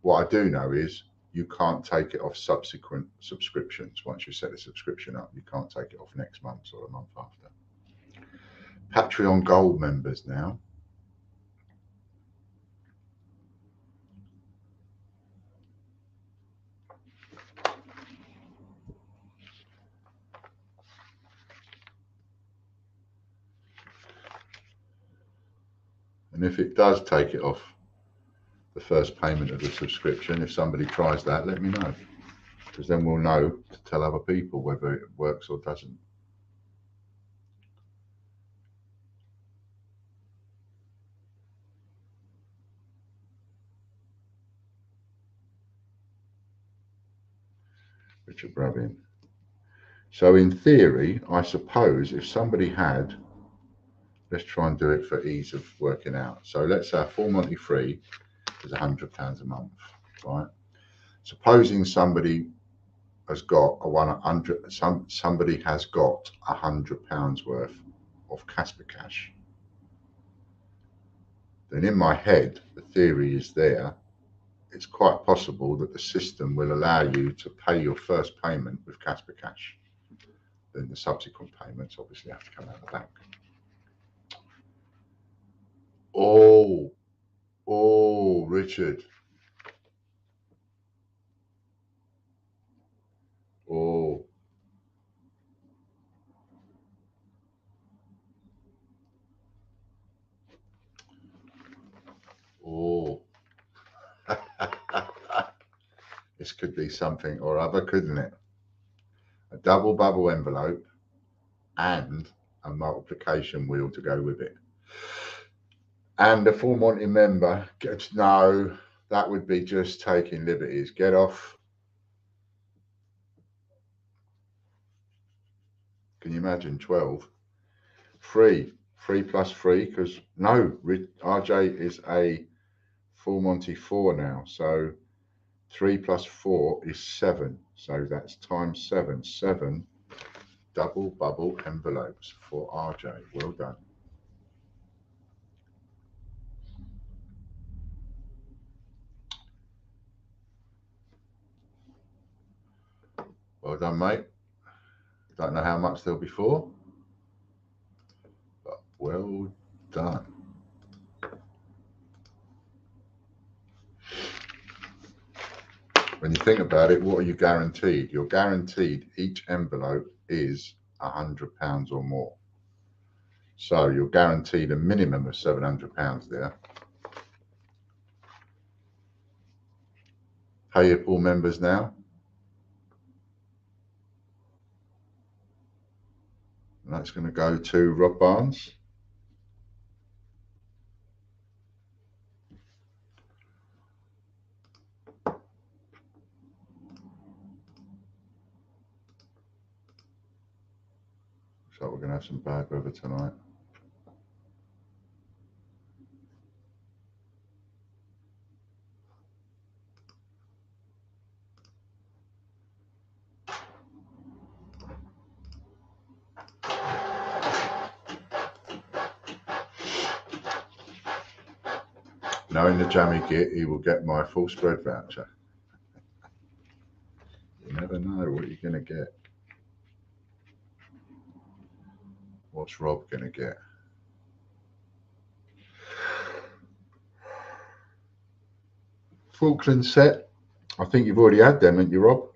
What I do know is you can't take it off subsequent subscriptions. Once you set the subscription up, you can't take it off next month or the month after. Patreon Gold members now. And if it does take it off the first payment of the subscription, if somebody tries that, let me know. Because then we'll know to tell other people whether it works or doesn't. Richard Bravin. So in theory, I suppose if somebody had, let's try and do it for ease of working out. So let's say a full Monty free is £100 a month, right? Supposing somebody has got somebody has got £100 worth of Casper Cash. Then in my head, the theory is there. It's quite possible that the system will allow you to pay your first payment with Casper Cash. Then the subsequent payments obviously have to come out of the bank. Oh, Richard. Oh. Oh. This could be something or other, couldn't it? A double bubble envelope and a multiplication wheel to go with it. And the full Monty member gets no. That would be just taking liberties. Get off. Can you imagine 12? 3 plus 3 because no, RJ is a full Monty 4 now. So 3 plus 4 is 7. So that's times 7. 7 double bubble envelopes for RJ. Well done. Well done, mate. Don't know how much there'll be for, but well done. When you think about it, what are you guaranteed? You're guaranteed each envelope is £100 or more. So you're guaranteed a minimum of £700 there. Payhip all members now. And that's going to go to Rob Barnes. So we're going to have some bad weather tonight. Knowing the jammy git, he will get my full spread voucher. You never know what you're going to get. What's Rob going to get? Falkland set. I think you've already had them, haven't you, Rob?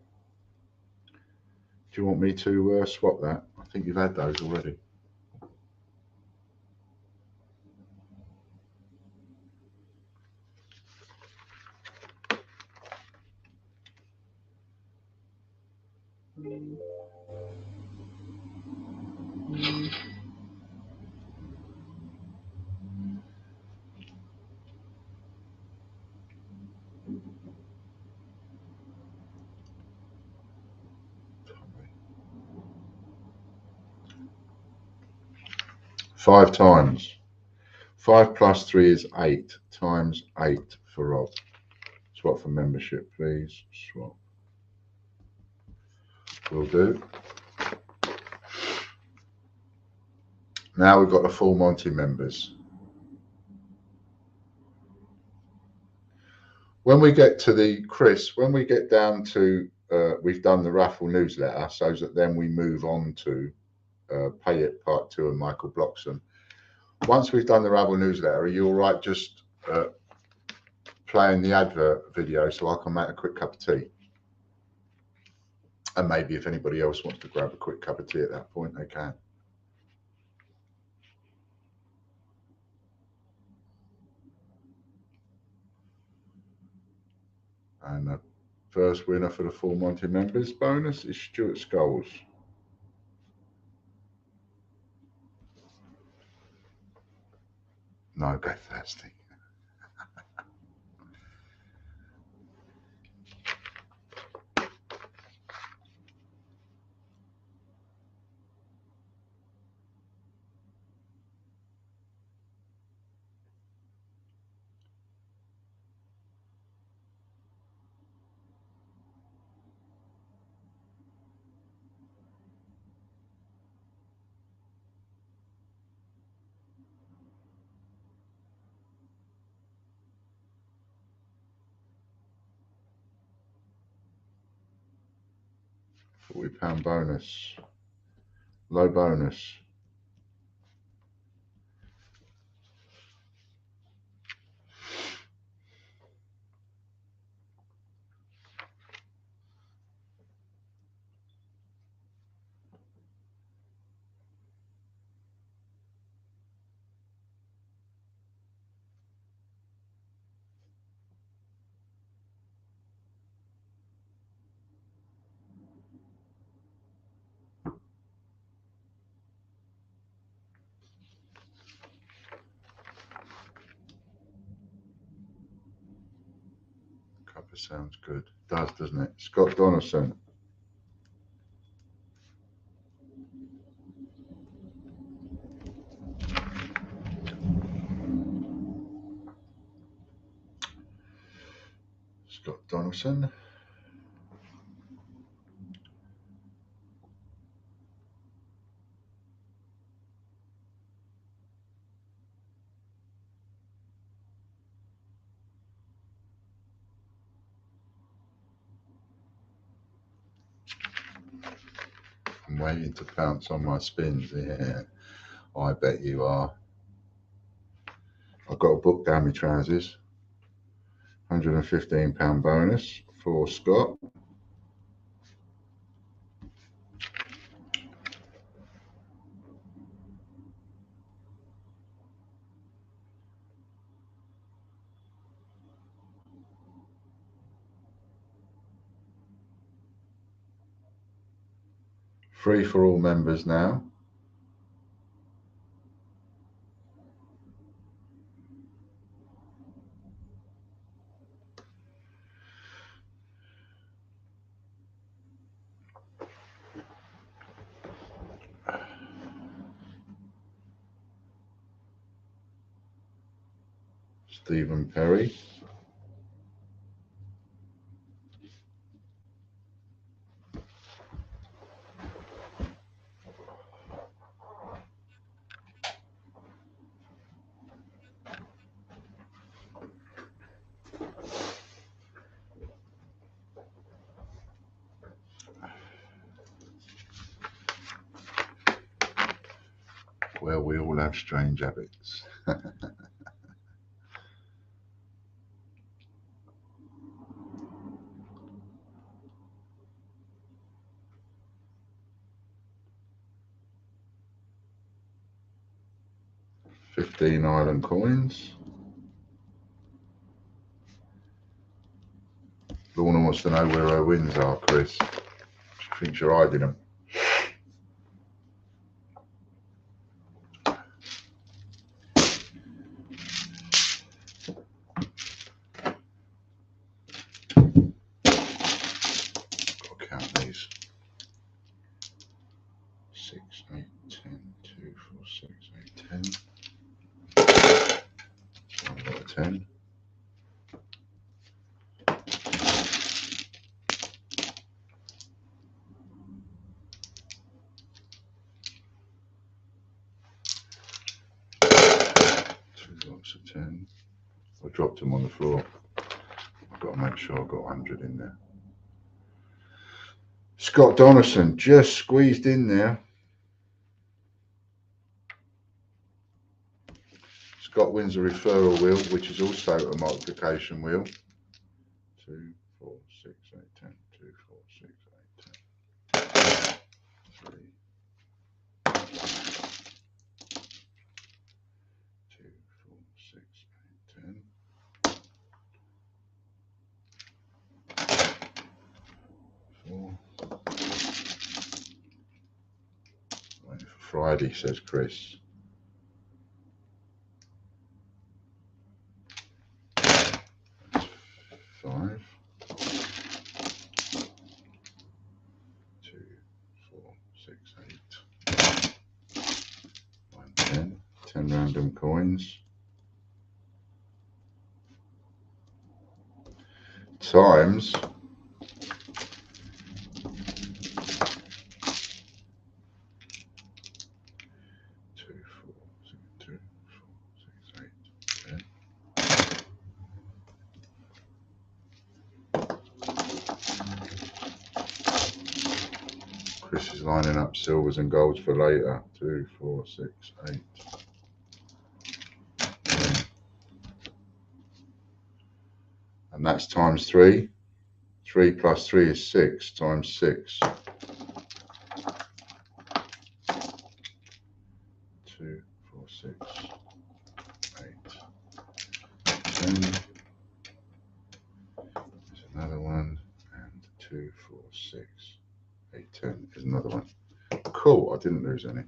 Do you want me to swap that? I think you've had those already. Five times. 5 plus 3 is 8 times 8 for Rob. Swap for membership, please. Swap. Will do. Now we've got the full Monty members. When we get to the Chris, when we get down to we've done the raffle newsletter, so that then we move on to Payhip Part 2 and Michael Bloxham. Once we've done the raffle newsletter, are you all right just playing the advert video so I can make a quick cup of tea? And maybe if anybody else wants to grab a quick cup of tea at that point, they can. And the first winner for the full Monty members bonus is Stuart Scholes. No, go thirsty. £40 bonus. Low bonus. Cuppa sounds good. Does, doesn't it? Scott Donaldson. Scott Donaldson. I'm waiting to pounce on my spins. Yeah, I bet you are. I've got a book down my trousers. £115 bonus for Scott. Free for all members now. Stephen Perry. Well, we all have strange habits. $15 island coins. Lorna wants to know where her wins are, Chris. She thinks you're hiding them. Got to count these. 6, 8, 10, 2, 4, 6, 8, 10. I've got a 10. Two lots of 10. I dropped them on the floor. I've got to make sure I've got 100 in there. Scott Donaldson just squeezed in there. Scott wins a referral wheel, which is also a multiplication wheel. 2, 4, 6, 8, 10. 2, 4, 6, 8, 10. 3, 2, 4, 6, 8, 10. 4. Waiting for Friday, says Chris. 5. 2, 4, 6, 8. 9, 10. 10 random coins. Times 2, 4, 6, 2, 4, 6, 8, 10. Chris is lining up silvers and golds for later. 2, 4, 6, 8. 10. And that's times 3. 3 plus 3 is 6 times 6. 2, 4, 6, 8, 10. There's another one. And 2, 4, 6, 8, 10 is another one. Cool, I didn't lose any.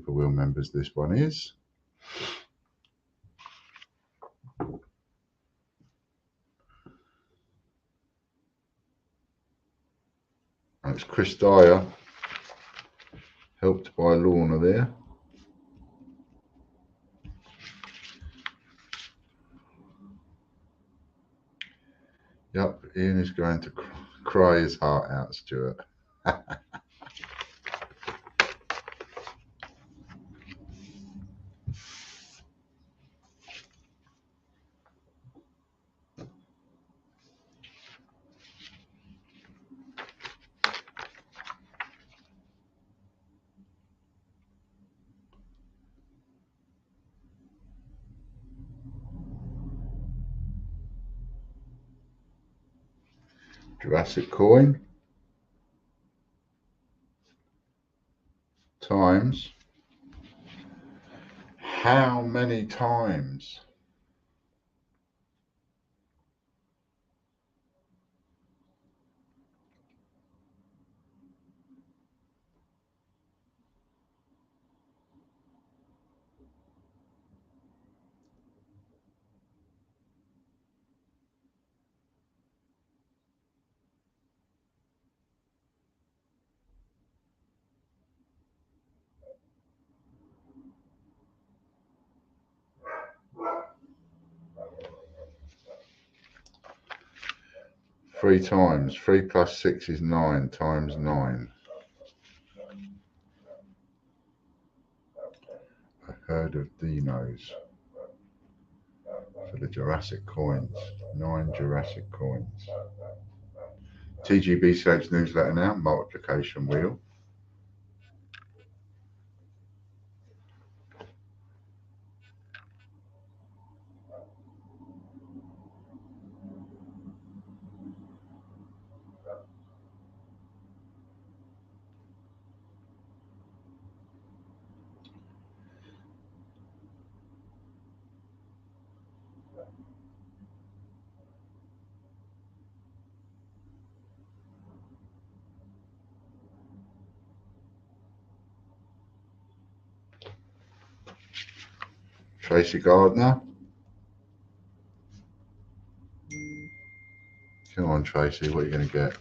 Super Wheel members this one is. And it's Chris Dyer, helped by Lorna there. Yep, Ian is going to cry his heart out, Stuart. Jurassic coin times how many times? Three times. 3 plus 6 is 9 times 9. A herd of dinos for the Jurassic coins. 9 Jurassic coins. TGB Sage newsletter now, multiplication wheel. Tracy Gardner. Come on, Tracy, what are you going to get?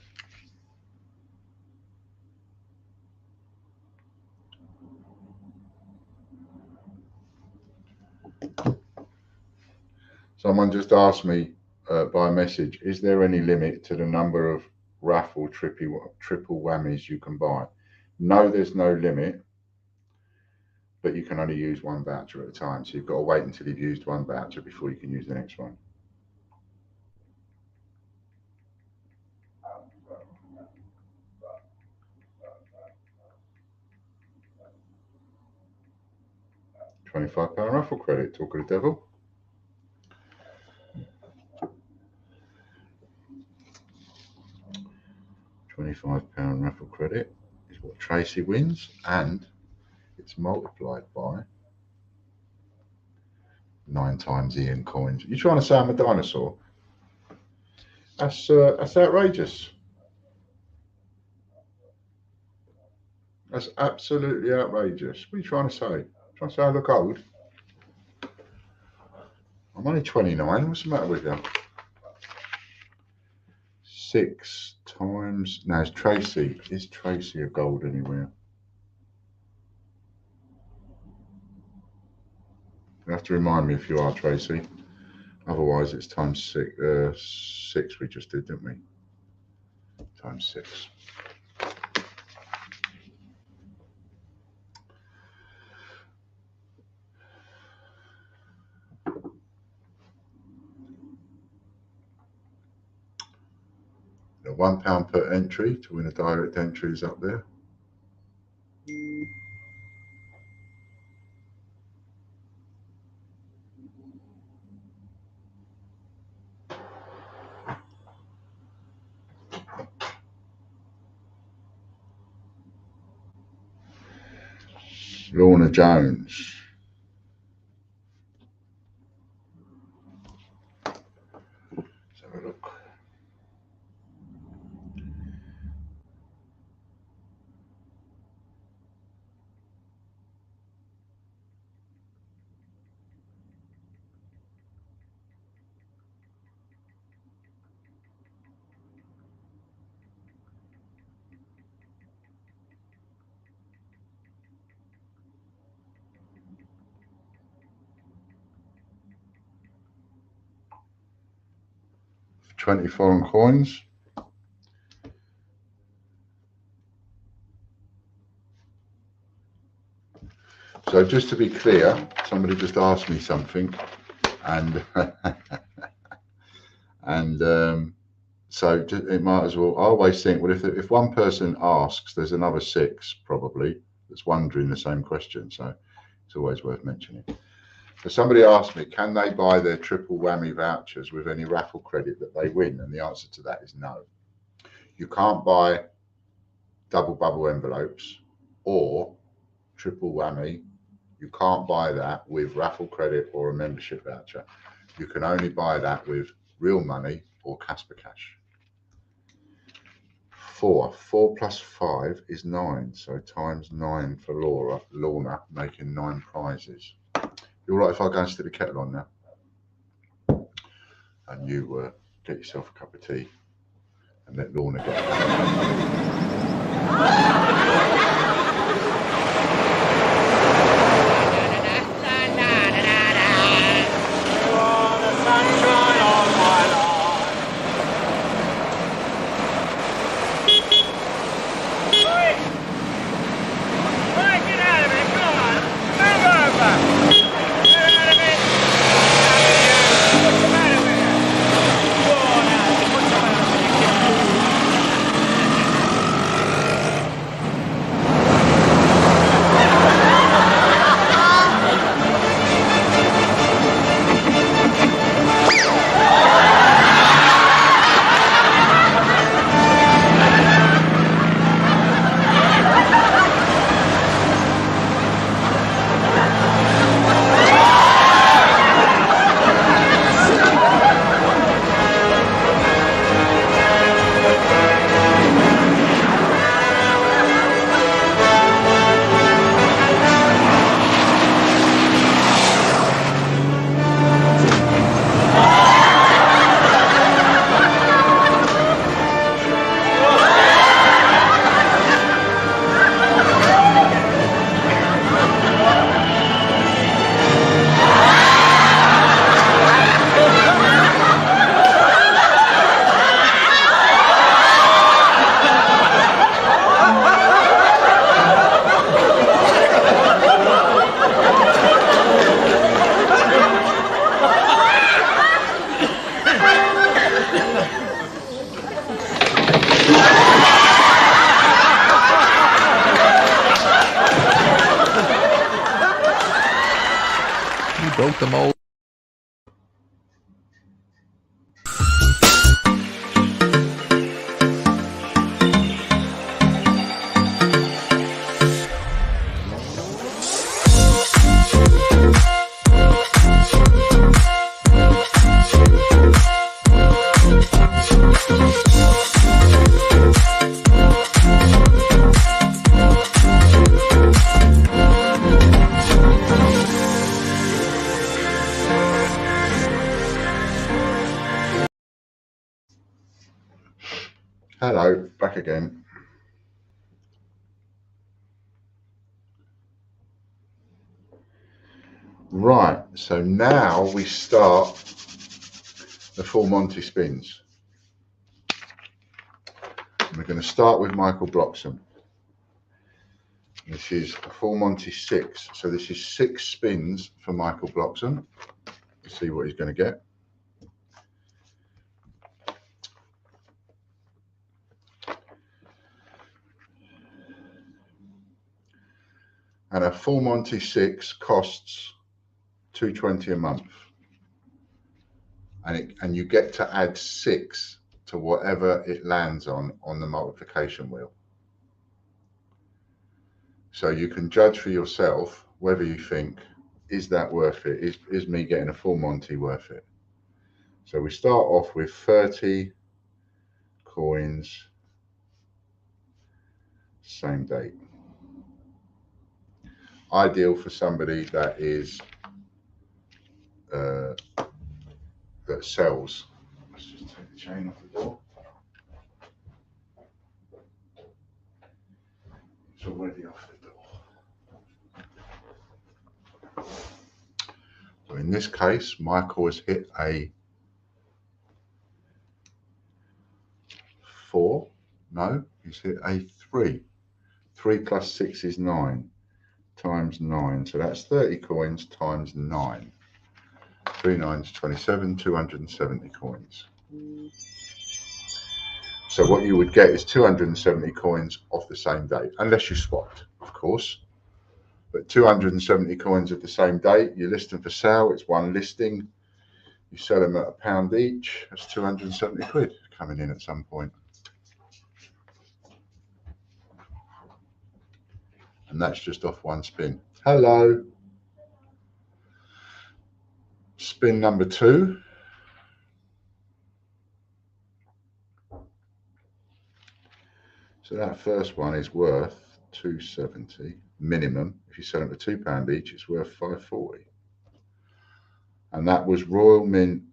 Someone just asked me by message, is there any limit to the number of raffle triple whammies you can buy? No, there's no limit, but you can only use one voucher at a time. So you've got to wait until you've used one voucher before you can use the next one. £25 raffle credit, talk of the devil. £25 raffle credit is what Tracy wins, and it's multiplied by 9 times Ian coins. You're trying to say I'm a dinosaur? That's outrageous. That's absolutely outrageous. What are you trying to say? Trying to say I look old? I'm only 29. What's the matter with you? 6 times. Now it's Tracy. Is Tracy a gold anywhere? You have to remind me if you are, Tracy. Otherwise, it's times 6. 6 we just did, didn't we? Times 6. The £1 per entry to win a direct entry is up there. Lorna Jones. Let's have a look. 20 foreign coins. So just to be clear, somebody just asked me something, and so it might as well. I always think, well, if one person asks, there's another 6 probably that's wondering the same question. So it's always worth mentioning. So somebody asked me, can they buy their triple whammy vouchers with any raffle credit that they win? And the answer to that is no. You can't buy double bubble envelopes or triple whammy. You can't buy that with raffle credit or a membership voucher. You can only buy that with real money or Casper Cash. 4 plus 5 is 9, so times 9 for Lorna, making 9 prizes. You all right if I go and stick the kettle on now? And you get yourself a cup of tea and let Lorna get broke the mold. Hello, back again. Right, so now we start the full Monty spins. We're going to start with Michael Bloxham. This is a full Monty 6, so this is 6 spins for Michael Bloxham. Let's see what he's going to get. And a full Monty 6 costs $2.20 a month, and you get to add 6 to whatever it lands on the multiplication wheel. So you can judge for yourself whether you think, is that worth it? Is me getting a full Monty worth it? So we start off with 30 coins, same date. Ideal for somebody that is that sells. Let's just take the chain off the door. It's already off the door. So in this case, Michael has hit a No, he's hit a 3. 3 plus 6 is 9 times 9. So that's 30 coins times 9. 3 9s 27, 270 coins. So what you would get is 270 coins off the same date, unless you swapped, of course. But 270 coins of the same date, you list them for sale, it's one listing. You sell them at £1 each, that's 270 quid coming in at some point. And that's just off one spin. Hello. Spin number 2. So that first one is worth 270 minimum. If you sell them for £2 each, it's worth 540. And that was Royal Mint.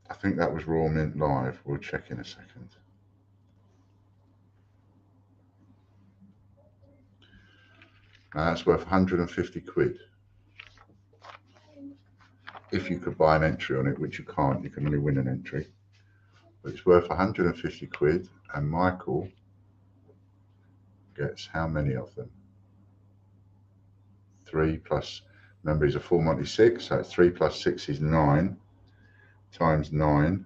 I think that was Royal Mint Live. We'll check in a second. Now that's worth 150 quid. If you could buy an entry on it, which you can't, you can only win an entry. But it's worth 150 quid, and Michael gets how many of them? 3 plus, remember he's a full Monty 6, so it's 3 plus 6 is 9 times 9.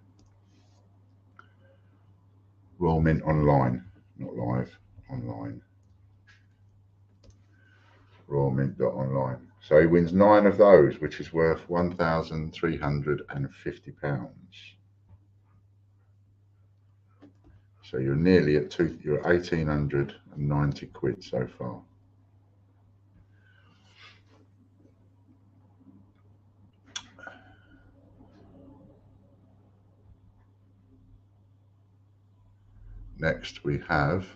Royal Mint online, not live, online. Royal Mint.online. So he wins 9 of those, which is worth £1,350. So you're nearly at you're 1,890 quid so far. Next we have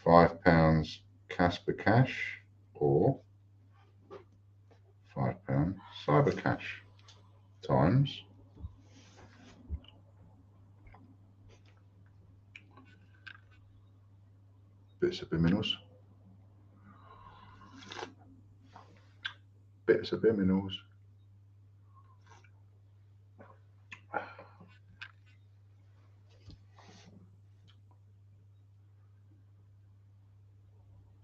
£5 Casper Cash or £5 Cyber Cash times bits of biminals. Bits of biminals.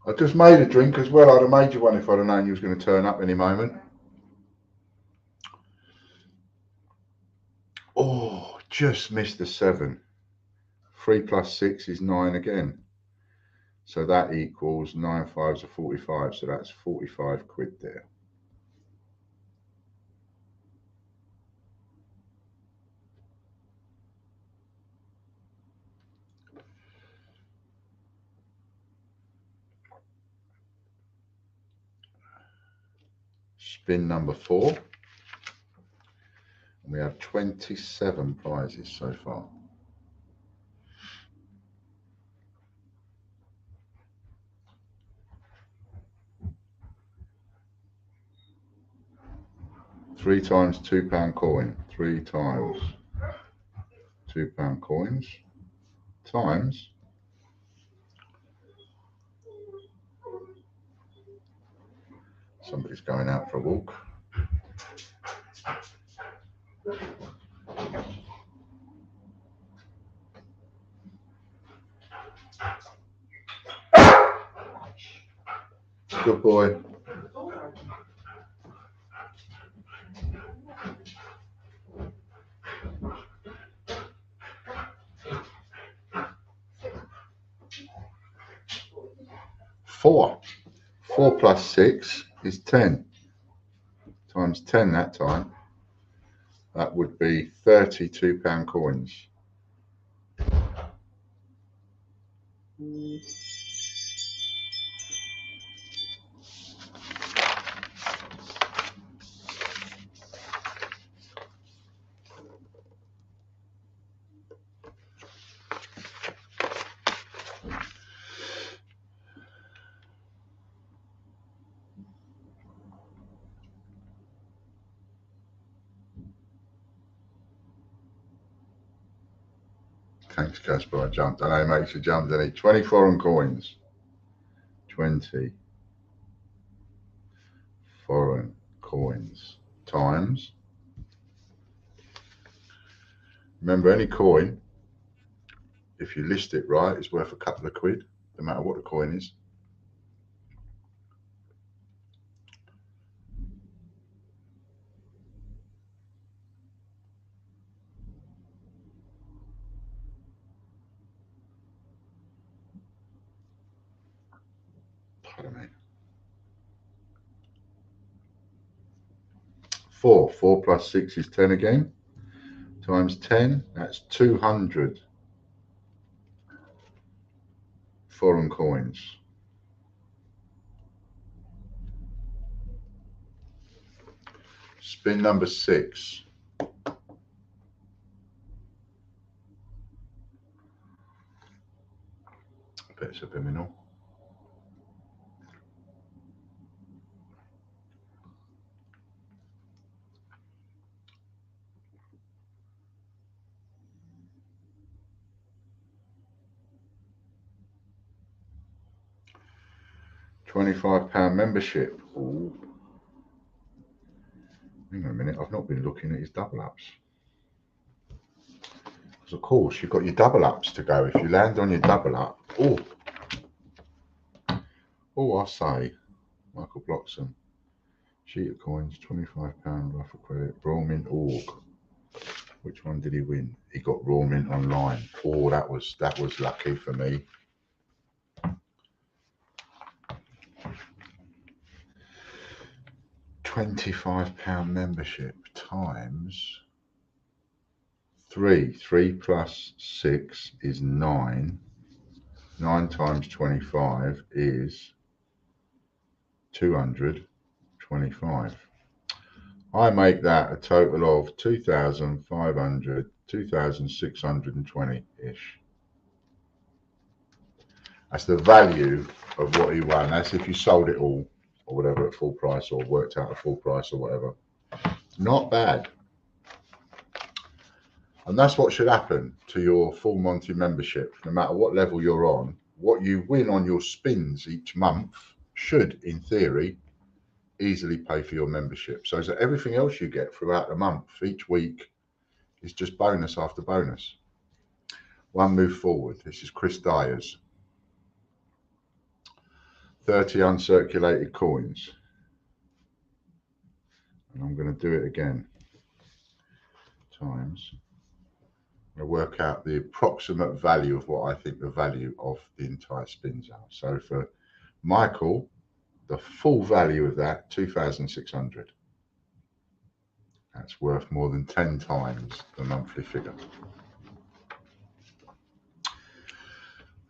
I just made a drink as well. I'd have made you one if I'd have known you was going to turn up any moment. Oh, just missed the 7. 3 plus 6 is 9 again. So that equals 9 5s are 45. So that's 45 quid there. Spin number 4. And we have 27 prizes so far. Three times £2 coin. 3 times £2 coins times somebody's going out for a walk. Good boy. Four plus 6 is 10 times 10 that time. That would be £32 coins. Thanks, Casper. I jumped. I know it makes you jump, doesn't it? 20 foreign coins. 20 foreign coins times. Remember, any coin, if you list it right, is worth a couple of quid, no matter what the coin is. Pardon me. 4 plus 6 is 10 again, times 10, that's 200 foreign coins. Spin number 6. Bit subliminal. £25 membership. Ooh. Hang on a minute, I've not been looking at his double ups. Because of course you've got your double ups to go. If you land on your double up, I say, Michael Bloxham, sheet of coins, £25 offer credit, Rawmint org. Which one did he win? He got Rawmint online. Oh, that was lucky for me. £25 membership times 3. 3 plus 6 is 9. 9 times 25 is 225. I make that a total of 2,500, 2,620-ish. That's the value of what he won. That's if you sold it all or whatever at full price, or worked out at full price or whatever. Not bad. And that's what should happen to your full Monty membership. No matter what level you're on, what you win on your spins each month should, in theory, easily pay for your membership. So that everything else you get throughout the month, each week, is just bonus after bonus. One move forward. This is Chris Dyer's. 30 uncirculated coins. And I'm going to do it again. Times. I'm going to work out the approximate value of what I think the value of the entire spins are. So for Michael, the full value of that, 2,600. That's worth more than 10 times the monthly figure.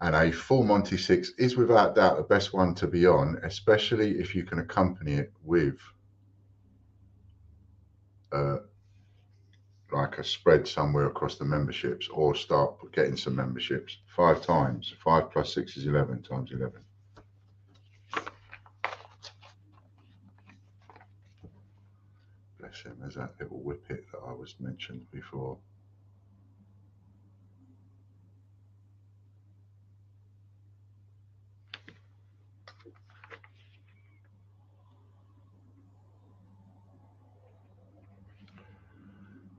And a full Monty 6 is without doubt the best one to be on, especially if you can accompany it with like a spread somewhere across the memberships, or start getting some memberships. 5 times. 5 plus 6 is 11 times 11. Bless him, there's that little whippet that I was mentioned before.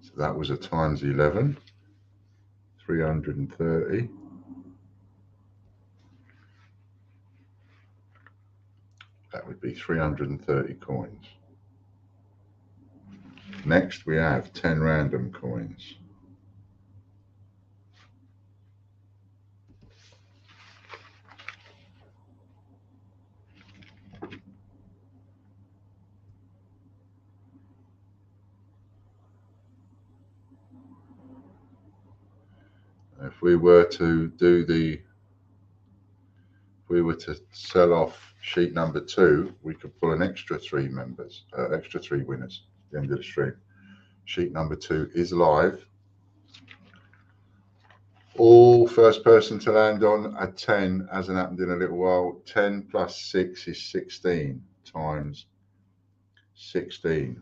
So that was a times 11, 330. That would be 330 coins. Next we have 10 random coins. If we were to sell off sheet number 2, we could pull an extra 3 winners at the end of the stream. Sheet number 2 is live. All first person to land on a 10 hasn't happened in a little while. 10 plus 6 is 16 times 16.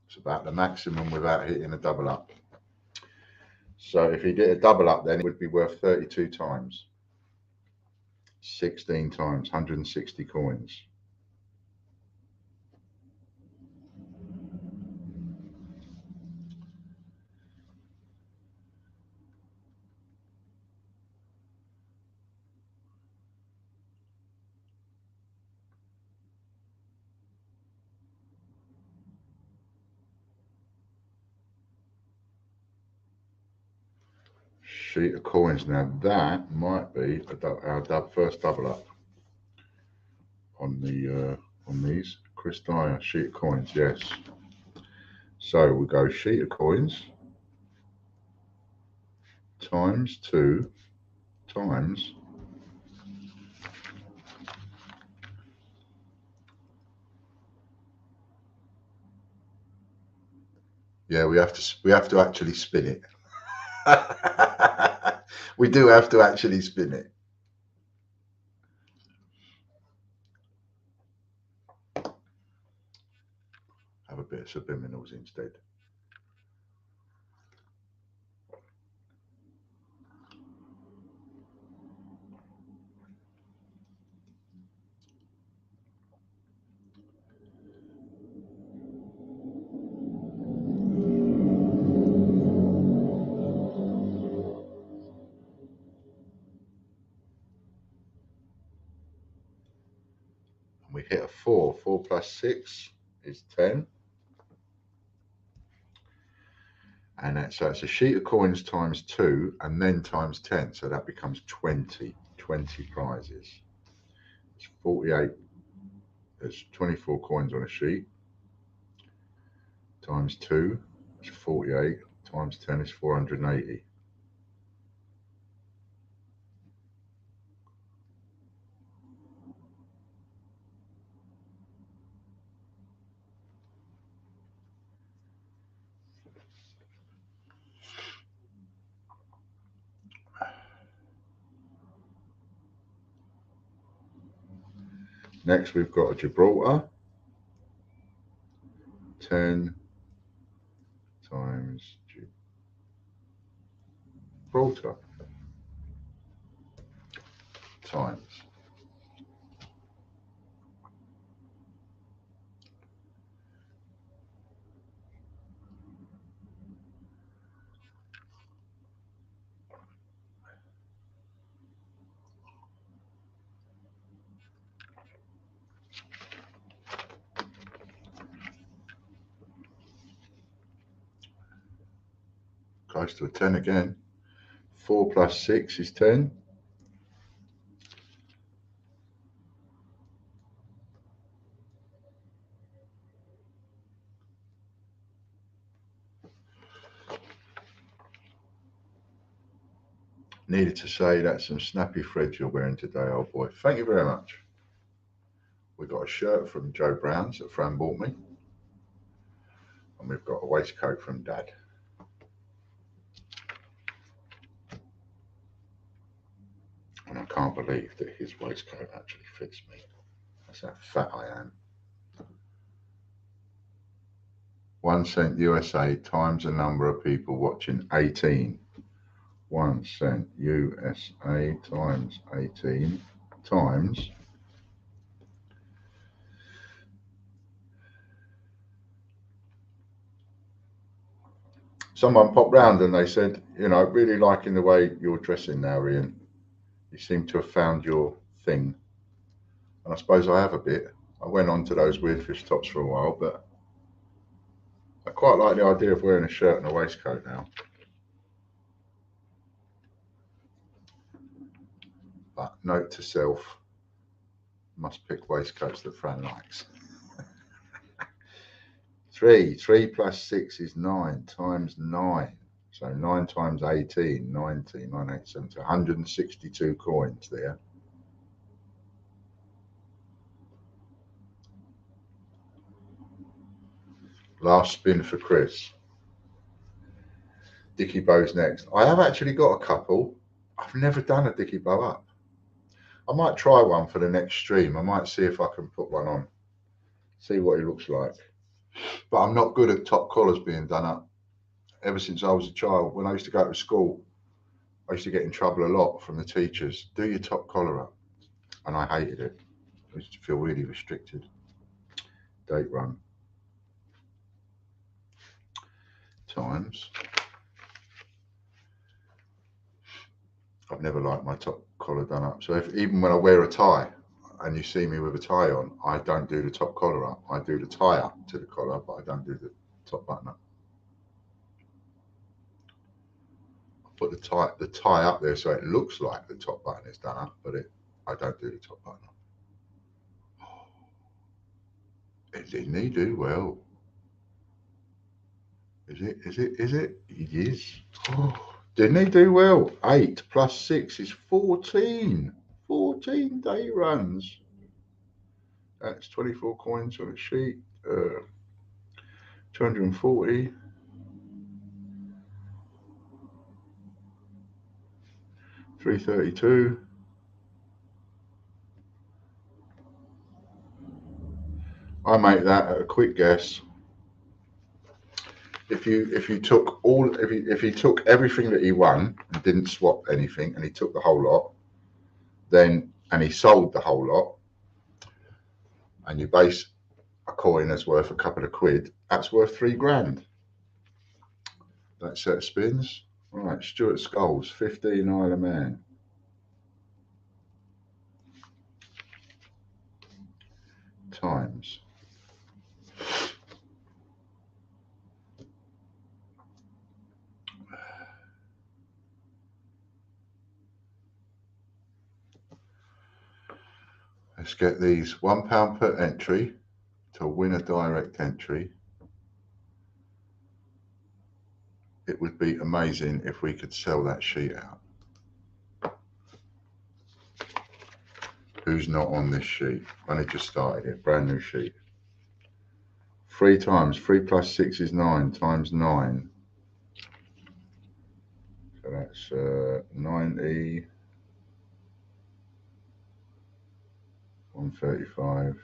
It's about the maximum without hitting a double up. So if he did a double up, then it would be worth 32 times. 16 times, 160 coins. sheet of coins. Now that might be our first double up on these. Chris Dyer, sheet of coins, yes. So we go sheet of coins times 2 times we have to actually spin it. We do have to actually spin it. Have a bit of subliminals instead. We hit a 4. 4 plus 6 is 10. And so it's a sheet of coins times 2 and then times 10. So that becomes 20 prizes. It's 48. There's 24 coins on a sheet. Times 2 is 48. Times 10 is 480. Next, we've got a Gibraltar. 10 times Gibraltar times close to a 10 again. 4 plus 6 is 10. Needed to say that's some snappy threads you're wearing today, old boy. Thank you very much. We got a shirt from Joe Brown's that Fran bought me. And we've got a waistcoat from Dad. And I can't believe that his waistcoat actually fits me. That's how fat I am. 1 cent USA times the number of people watching, 18. 1 cent USA times 18 times someone popped round and they said, you know, really liking the way you're dressing now, Ian. You seem to have found your thing. And I suppose I have a bit. I went on to those weird fish tops for a while, but I quite like the idea of wearing a shirt and a waistcoat now. But note to self, must pick waistcoats that Fran likes. 3 plus 6 is 9 times 9. So 9 times 18, 90, 9, 8, 70, 162 coins there. Last spin for Chris. Dicky Bow's next. I have actually got a couple. I've never done a Dicky Bow up. I might try one for the next stream. I might see if I can put one on. See what it looks like. But I'm not good at top collars being done up. Ever since I was a child, when I used to go to school, I used to get in trouble a lot from the teachers. Do your top collar up. And I hated it. I used to feel really restricted. Date run. Times. I've never liked my top collar done up. So even when I wear a tie and you see me with a tie on, I don't do the top collar up. I do the tie up to the collar, but I don't do the top button up. put the tie up there so it looks like the top button is done up, but I don't do the top button up. Didn't he do well? Is it? It is. Oh, didn't he do well? 8 plus 6 is 14. 14 day runs. That's 24 coins on a sheet. 240. 332. I make that at a quick guess. If you took everything that he won and didn't swap anything, and he took the whole lot, and he sold the whole lot, and you base a coin that's worth a couple of quid, that's worth 3 grand. That set of spins. Right, Stuart Skulls, 15 Isle of Man. Times. Let's get these. £1 per entry to win a direct entry. It would be amazing if we could sell that sheet out. Who's not on this sheet? Only just started it, brand new sheet. 3 times, 3 plus 6 is 9, times 9. So that's 90, 135.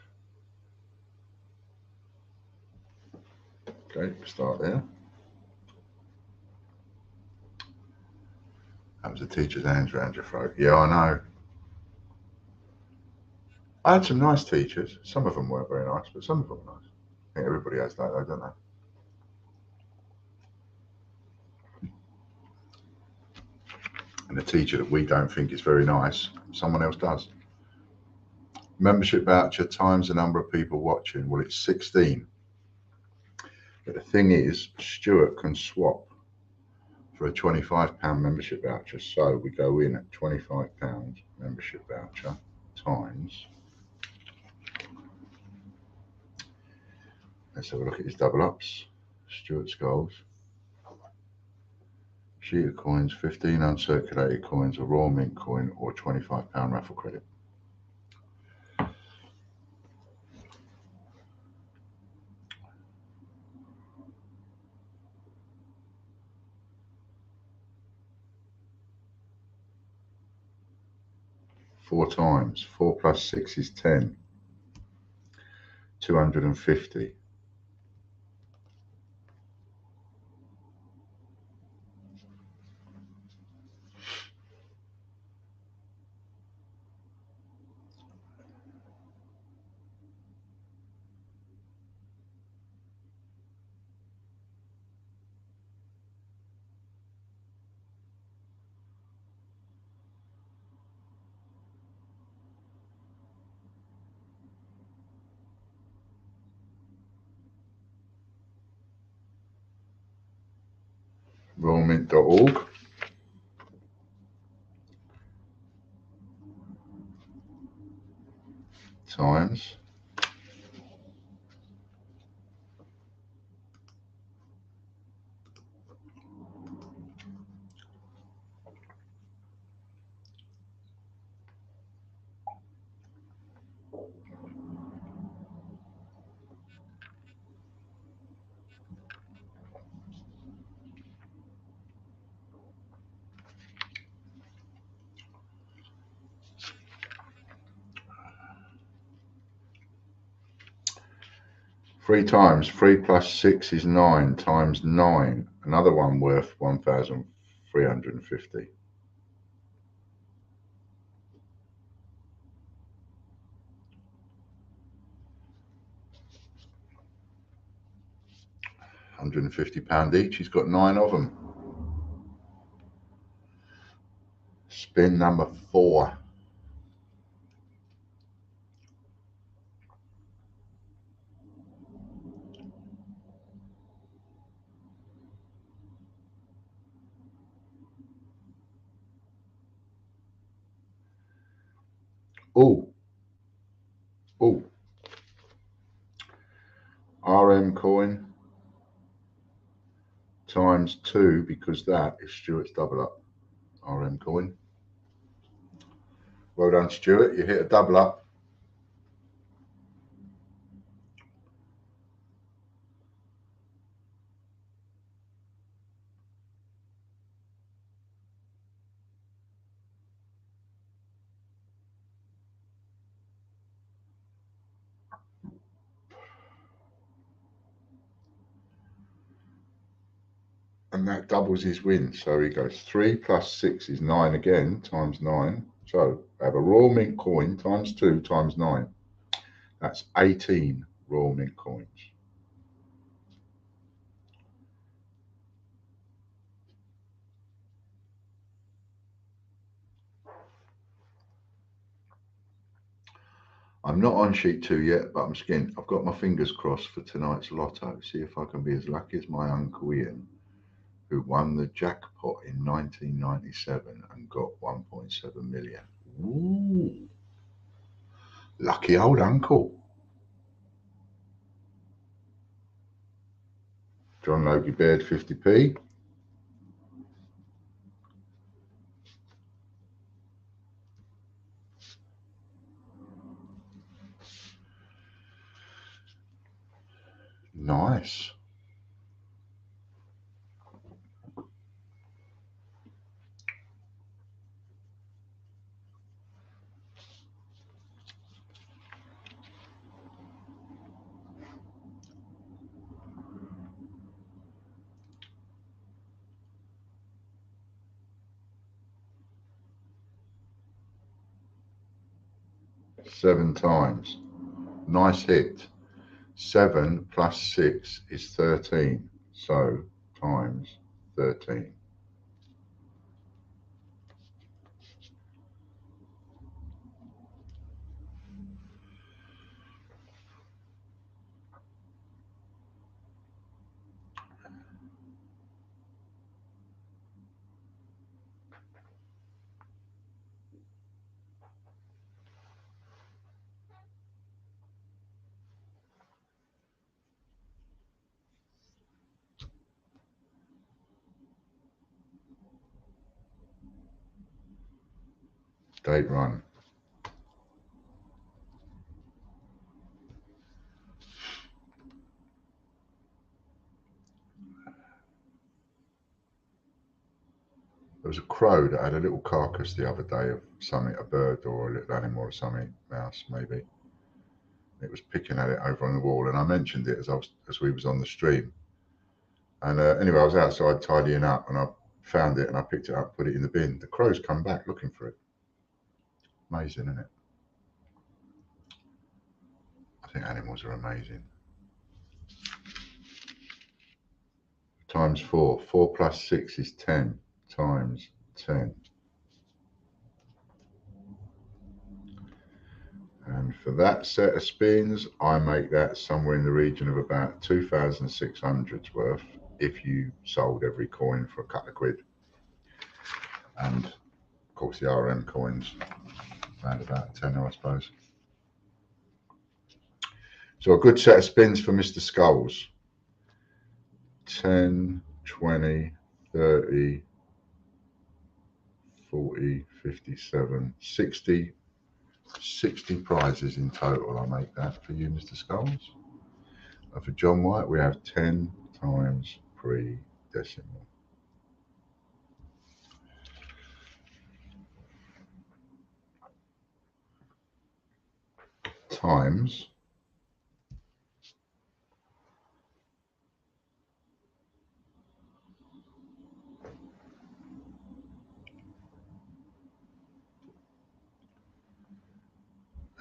Okay, start there. That was a teacher's hands round your throat. Yeah, I know. I had some nice teachers. Some of them weren't very nice, but some of them were nice. I think everybody has that though, don't they? And a teacher that we don't think is very nice, someone else does. Membership voucher times the number of people watching. Well, it's 16. But the thing is, Stuart can swap for a £25 membership voucher. So we go in at £25 membership voucher times. Let's have a look at his double ups. Stuart Skulls. Sheet of coins, 15 uncirculated coins, a raw mint coin, or £25 raffle credit. Four times. 4 plus 6 is 10. 250. Rawmint.org times 3 times. 3 plus 6 is 9, times 9. Another one worth 1,350. £150 each. He's got 9 of them. Spin number 4. Oh, oh. RM coin times 2, because that is Stuart's double up. RM coin. Well done, Stuart. You hit a double up. And that doubles his win. So he goes 3 plus 6 is 9 again, times 9. So I have a Royal Mint coin times 2 times 9. That's 18 Royal Mint coins. I'm not on sheet 2 yet, but I'm skint. I've got my fingers crossed for tonight's lotto. See if I can be as lucky as my uncle Ian, who won the jackpot in 1997 and got 1.7 million. Ooh, lucky old uncle. John Logie Baird 50p. Nice. Seven times. Nice hit. 7 plus 6 is 13. So times 13. Date run. There was a crow that had a little carcass the other day of something, a bird or a little animal or something, mouse maybe. It was picking at it over on the wall, and I mentioned it as we was on the stream. And anyway, I was outside tidying up, and I found it, and I picked it up, put it in the bin. The crow's come back looking for it. Amazing, isn't it? I think animals are amazing. Times 4. 4 plus 6 is 10 times 10. And for that set of spins, I make that somewhere in the region of about 2,600's worth if you sold every coin for a couple of quid. And of course the RM coins around about a tenner, I suppose. So a good set of spins for Mr. Skulls. 10, 20, 30, 40, 57, 60 prizes in total. I make that for you, Mr. Skulls. And for John White, we have 10 times pre-decimal. Times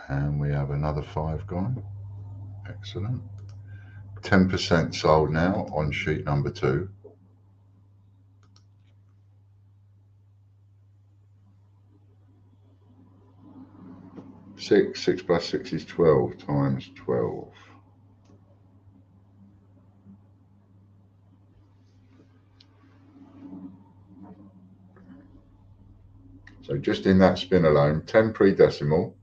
and we have another 5 gone. Excellent. 10% sold now on sheet number 2. Six plus 6 is 12 times 12. So just in that spin alone, 10 pre-decimal,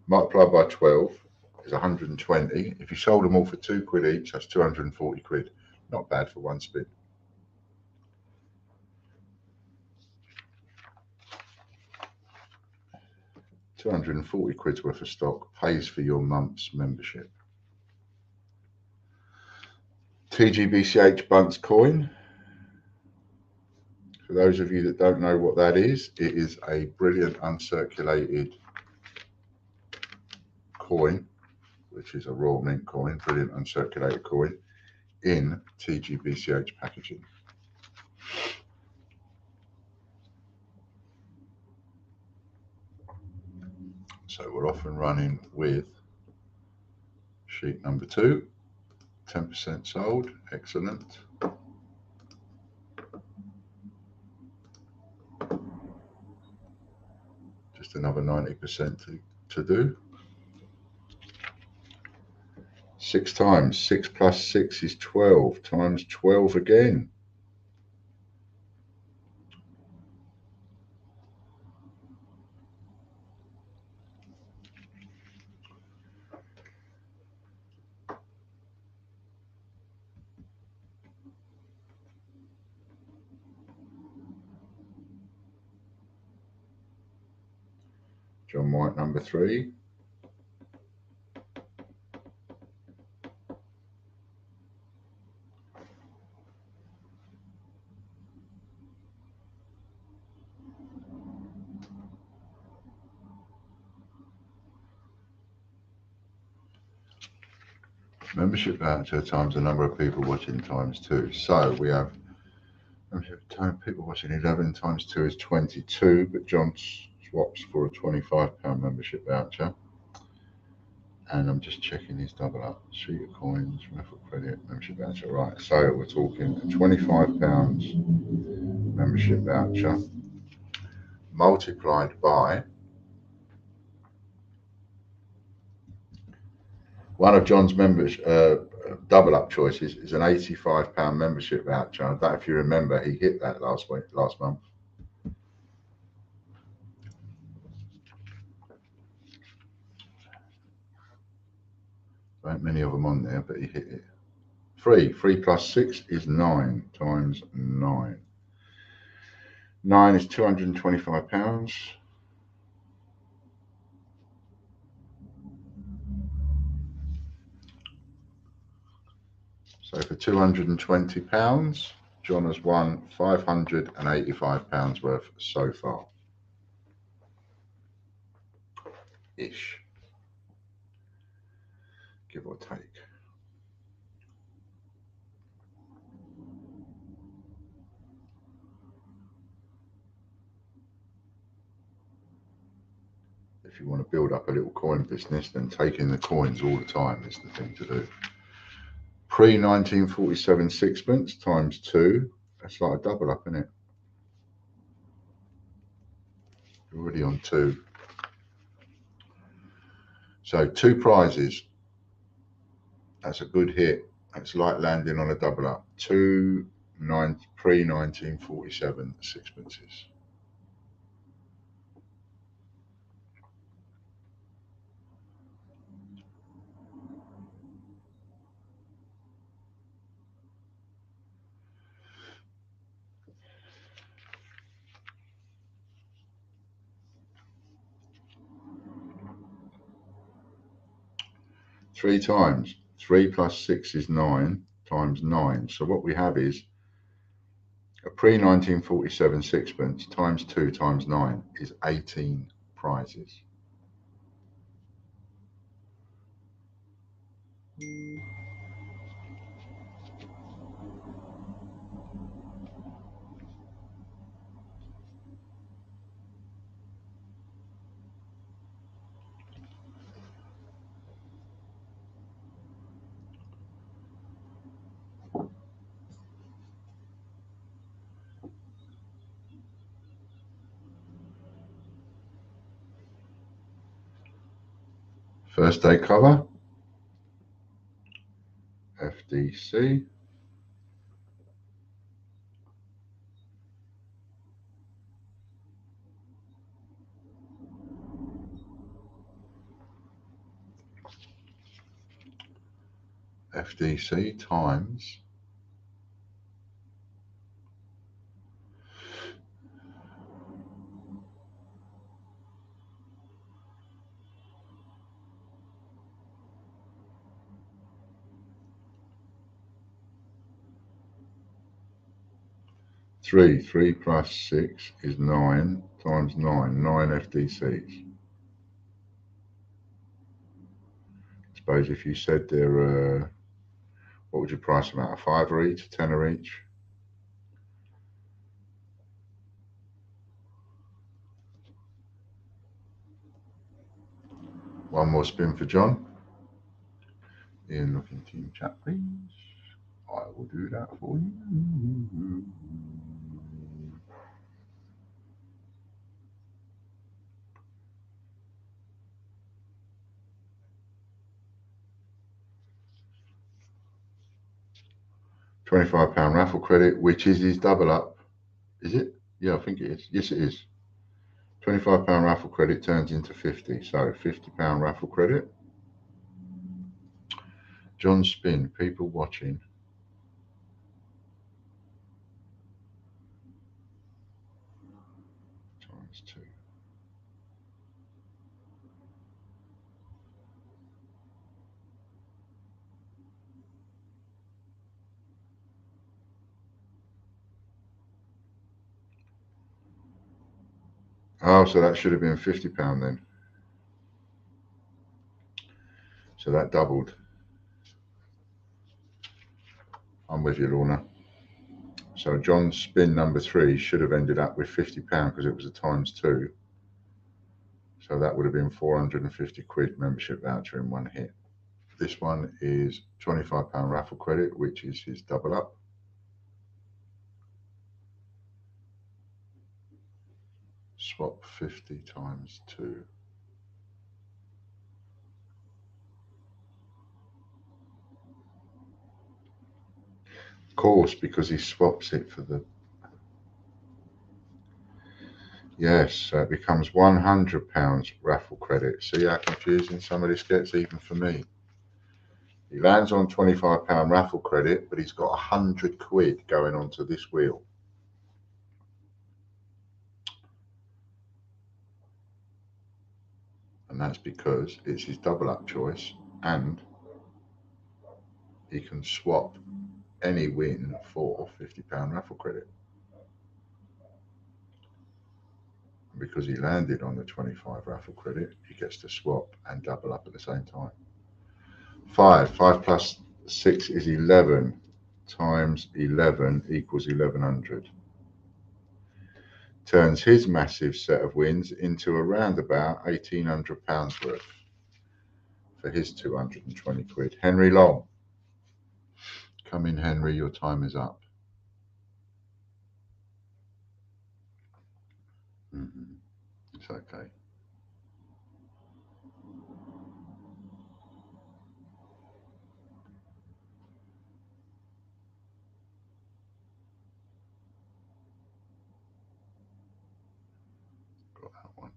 multiplied by 12 is 120. If you sold them all for £2 each, that's 240 quid. Not bad for one spin. £240 worth of stock pays for your month's membership. TGBCH Bunts coin. For those of you that don't know what that is, it is a brilliant uncirculated coin, which is a raw mint coin, brilliant uncirculated coin in TGBCH packaging. So we're off and running with sheet number 2, 10% sold, excellent. Just another 90% to do. 6 times, 6 plus 6 is 12, times 12 again. John White number 3. Membership voucher times the number of people watching times 2. So we have people watching 11 times 2 is 22, but John swaps for a £25 membership voucher. And I'm just checking his double up. Sheet of coins, raffle credit, membership voucher. Right, so we're talking £25 membership voucher multiplied by one of John's members double up choices is an £85 membership voucher. I don't know if you remember, he hit that last month. There ain't many of them on there, but he hit it. 3 plus 6 is 9 times 9. 9 is £225. So for £220, John has won £585 worth so far. Ish. Give or take. If you want to build up a little coin business, then taking the coins all the time is the thing to do. Pre-1947 sixpence times 2. That's like a double up, isn't it? You're already on 2. So 2 prizes. That's a good hit. It's like landing on a double up. Pre-1947 sixpences. Three times. 3 plus 6 is 9 times 9. So what we have is a pre-1947 sixpence times 2 times 9 is 18 prizes. First day cover, FDC. FDC times 3. 3 plus 6 is 9 times 9. 9 FDCs. I suppose if you said they're, what would you price them at? A fiver each, a tenner each? One more spin for John. Ian, look into your chat, please. I will do that for you. £25 raffle credit, which is his double up. Is it? Yeah, I think it is. Yes, it is. £25 raffle credit turns into 50. So £50 raffle credit. John spin, people watching. Times 2. Oh, so that should have been £50 then. So that doubled. I'm with you, Lorna. So John's spin number 3 should have ended up with £50 because it was a times 2. So that would have been 450 quid membership voucher in one hit. This one is £25 raffle credit, which is his double up. Swap 50 times 2. Of course, because he swaps it for the... Yes, so it becomes £100 raffle credit. See how confusing some of this gets, even for me. He lands on £25 raffle credit, but he's got 100 quid going onto this wheel. And that's because it's his double up choice and he can swap any win for £50 raffle credit. And because he landed on the 25 raffle credit, he gets to swap and double up at the same time. 5 plus 6 is 11 times 11 equals 1100. Turns his massive set of wins into around about £1,800 worth for his 220 quid. Henry Long. Come in, Henry, your time is up. It's okay. Got that one.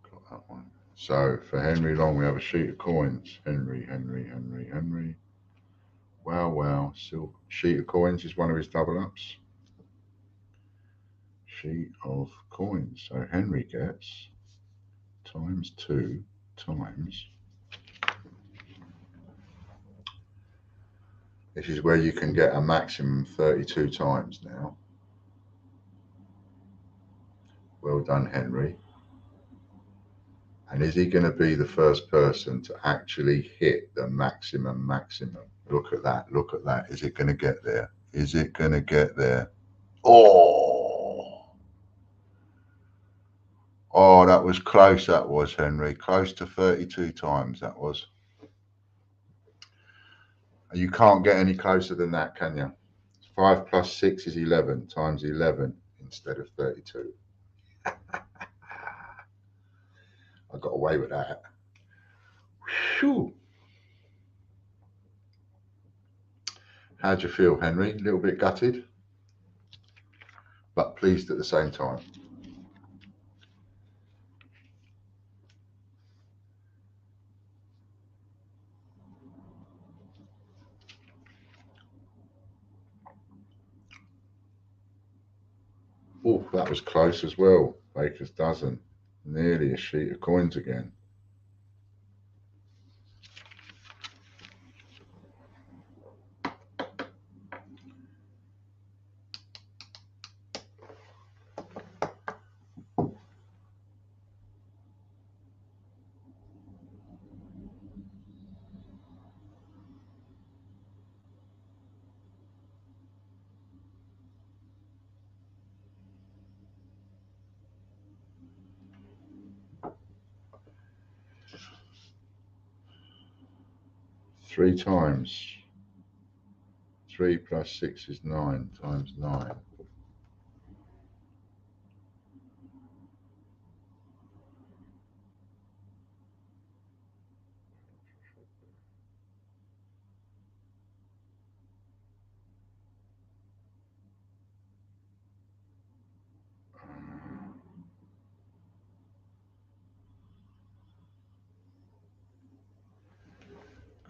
Got that one. So for Henry Long, we have a sheet of coins. Henry. Wow. So sheet of coins is one of his double ups. Sheet of coins. So Henry gets times 2 times. This is where you can get a maximum 32 times now. Well done, Henry. And is he going to be the first person to actually hit the maximum? Look at that. Is it going to get there? Is it going to get there? Oh, that was close. That was, Henry. Close to 32 times, that was. You can't get any closer than that, can you? 5 plus 6 is 11 times 11 instead of 32. I got away with that. Whew. How'd you feel, Henry? A little bit gutted, but pleased at the same time. Oh, that was close as well. Baker's dozen. Nearly a sheet of coins again. Three times. 3 plus 6 is 9 times 9.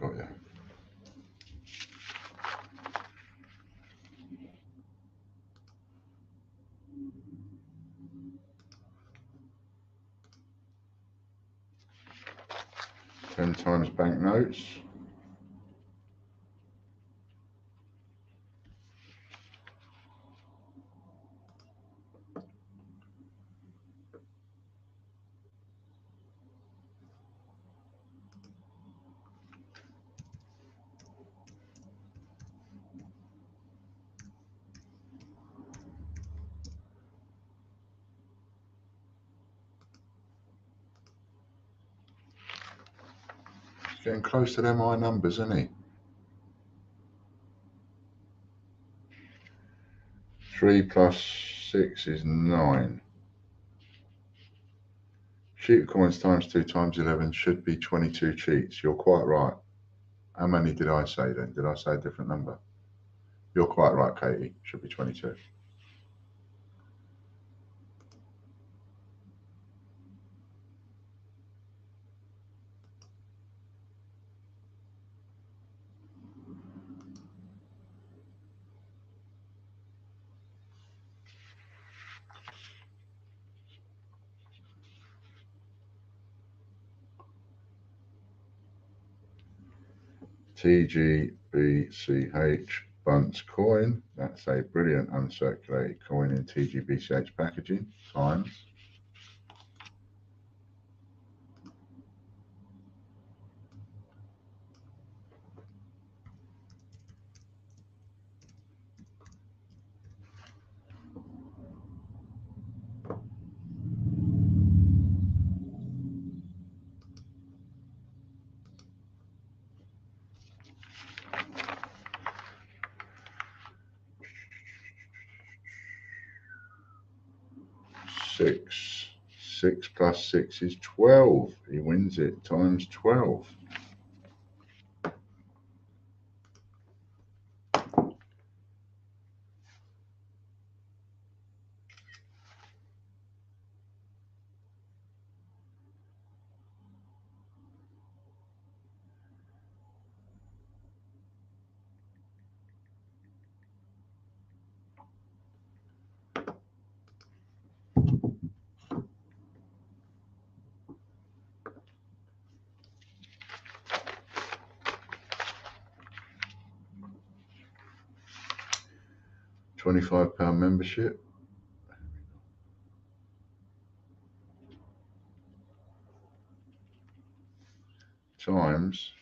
Got ya. Ten times banknotes. Getting close to them high numbers, isn't he? 3 plus 6 is 9. Sheet of coins times 2 times 11 should be 22 cheats. You're quite right. How many did I say then? Did I say a different number? You're quite right, Katie. Should be 22. TGBCH Bunts coin. That's a brilliant uncirculated coin in TGBCH packaging. Times. Six. 6 plus 6 is 12. He wins it times 12. £25 membership. Times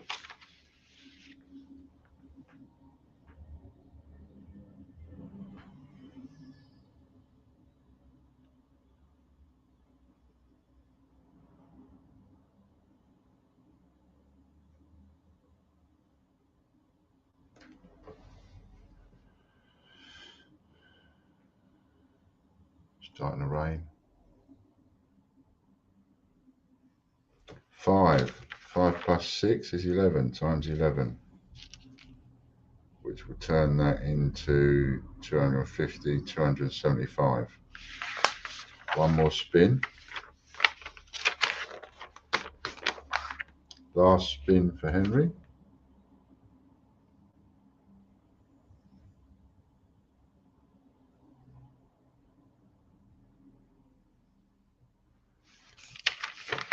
starting to rain. 5. 5 plus 6 is 11 times 11, which will turn that into 250, 275. One more spin. Last spin for Henry.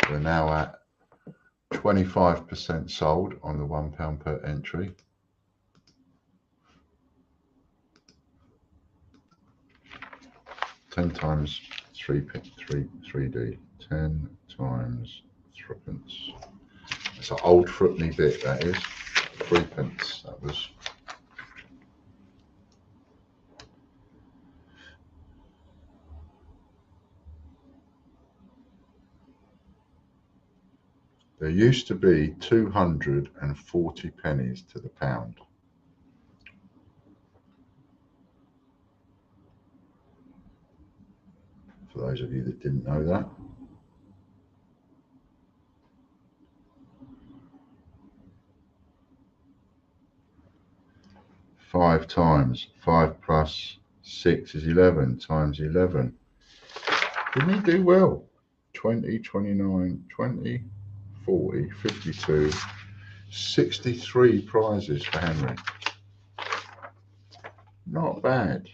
We're now at 25% sold on the £1 per entry. Ten times 3D. 10 times 3p. It's an old threepenny bit, that is. 3p. That was. There used to be 240 pennies to the pound. For those of you that didn't know that. Five times 5 plus 6 is 11 times 11. Didn't he do well? 20, 29, 20, 40, 52, 63 prizes for Henry. Not bad.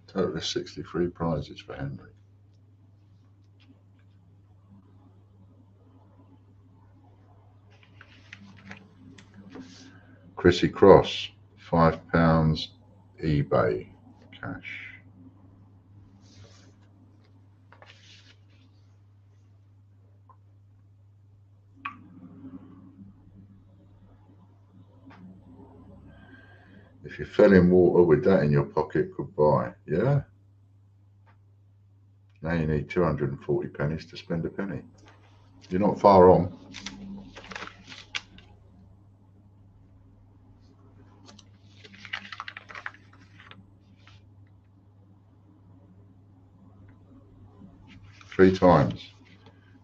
Total of 63 prizes for Henry. Chrissy Cross, £5 eBay cash. If you fell in water with that in your pocket, goodbye. Yeah? Now you need 240 pennies to spend a penny. You're not far on. Three times.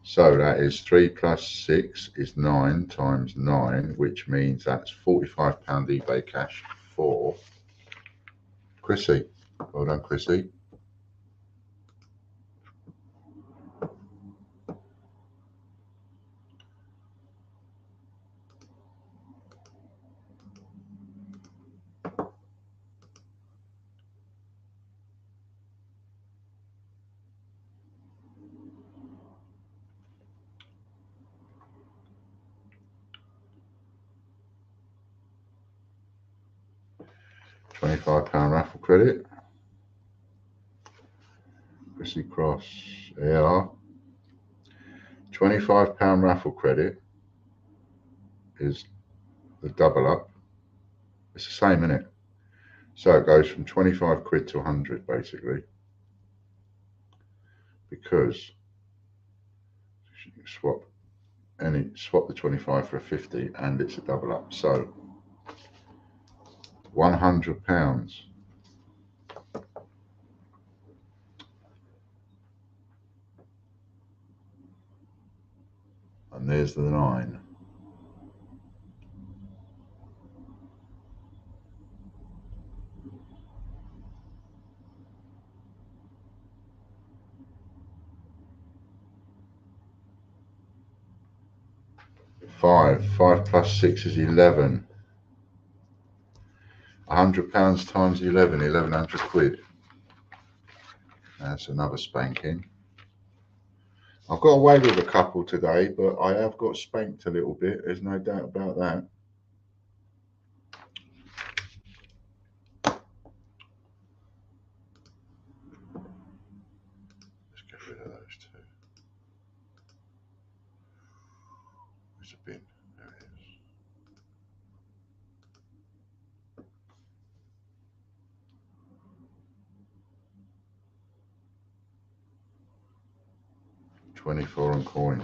So that is 3 plus 6 is 9 times 9, which means that's £45 eBay cash for Chrissy. Well done, Chrissy. £25 raffle credit. Chrissy Cross, yeah. £25 raffle credit is the double up. It's the same, isn't it? So it goes from 25 quid to 100 basically, because you can swap the 25 for a 50 and it's a double up. So £100. And there's the 9. Five plus 6 is 11. £100 times 11, 1100 quid. That's another spanking. I've got away with a couple today, but I have got spanked a little bit. There's no doubt about that. Let's get rid of those two. Where's the bin? There it is. $24 on coins.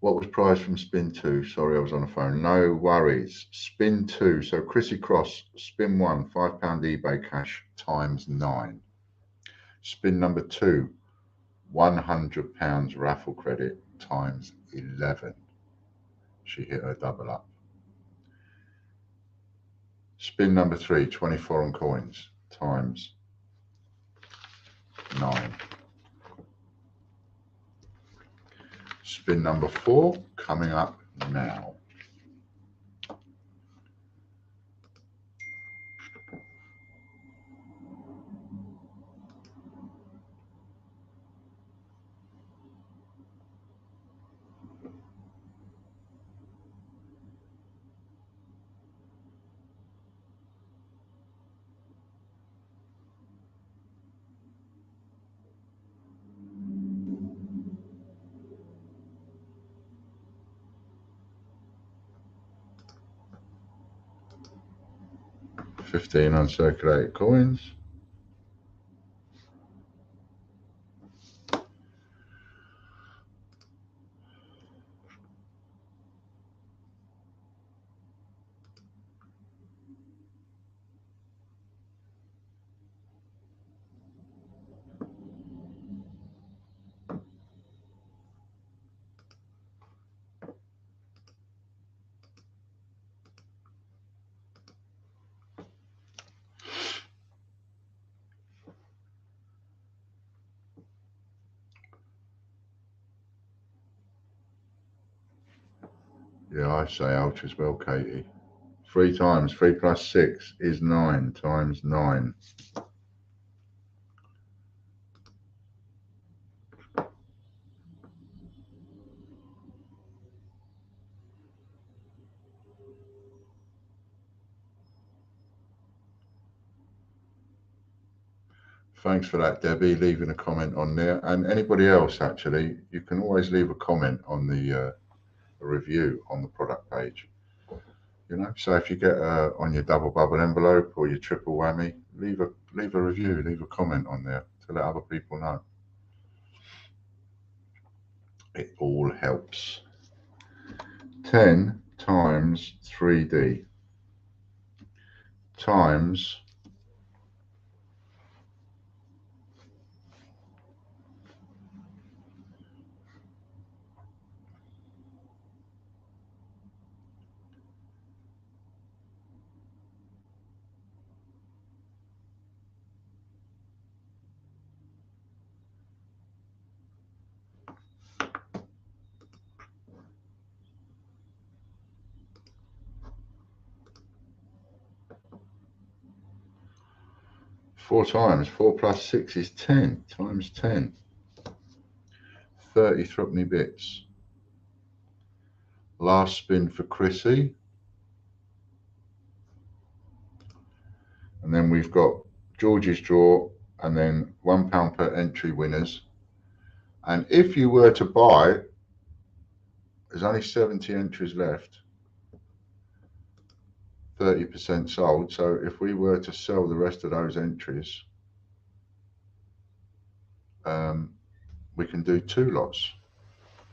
What was prize from spin 2? Sorry, I was on the phone. No worries. Spin 2. So Chrissy Cross, spin 1, £5 eBay cash times 9. Spin number 2, £100 raffle credit times 11. She hit her double up. Spin number 3, 24 on coins times 9. Spin number 4 coming up now. $15 uncirculated coins. Yeah, I say ouch as well, Katie. 3 times 3 plus 6 is 9 times 9. Thanks for that, Debbie, leaving a comment on there. And anybody else, actually, you can always leave a comment on the review on the product page. You know, so if you get on your double bubble envelope or your triple whammy, leave a review, leave a comment on there to let other people know. It all helps. 10 times 3D times 4 times 4 plus 6 is 10 times 10. 30 threepenny bits. Last spin for Chrissy. And then we've got George's draw and then £1 per entry winners. And if you were to buy, there's only 70 entries left. 30% sold. So if we were to sell the rest of those entries, we can do 2 lots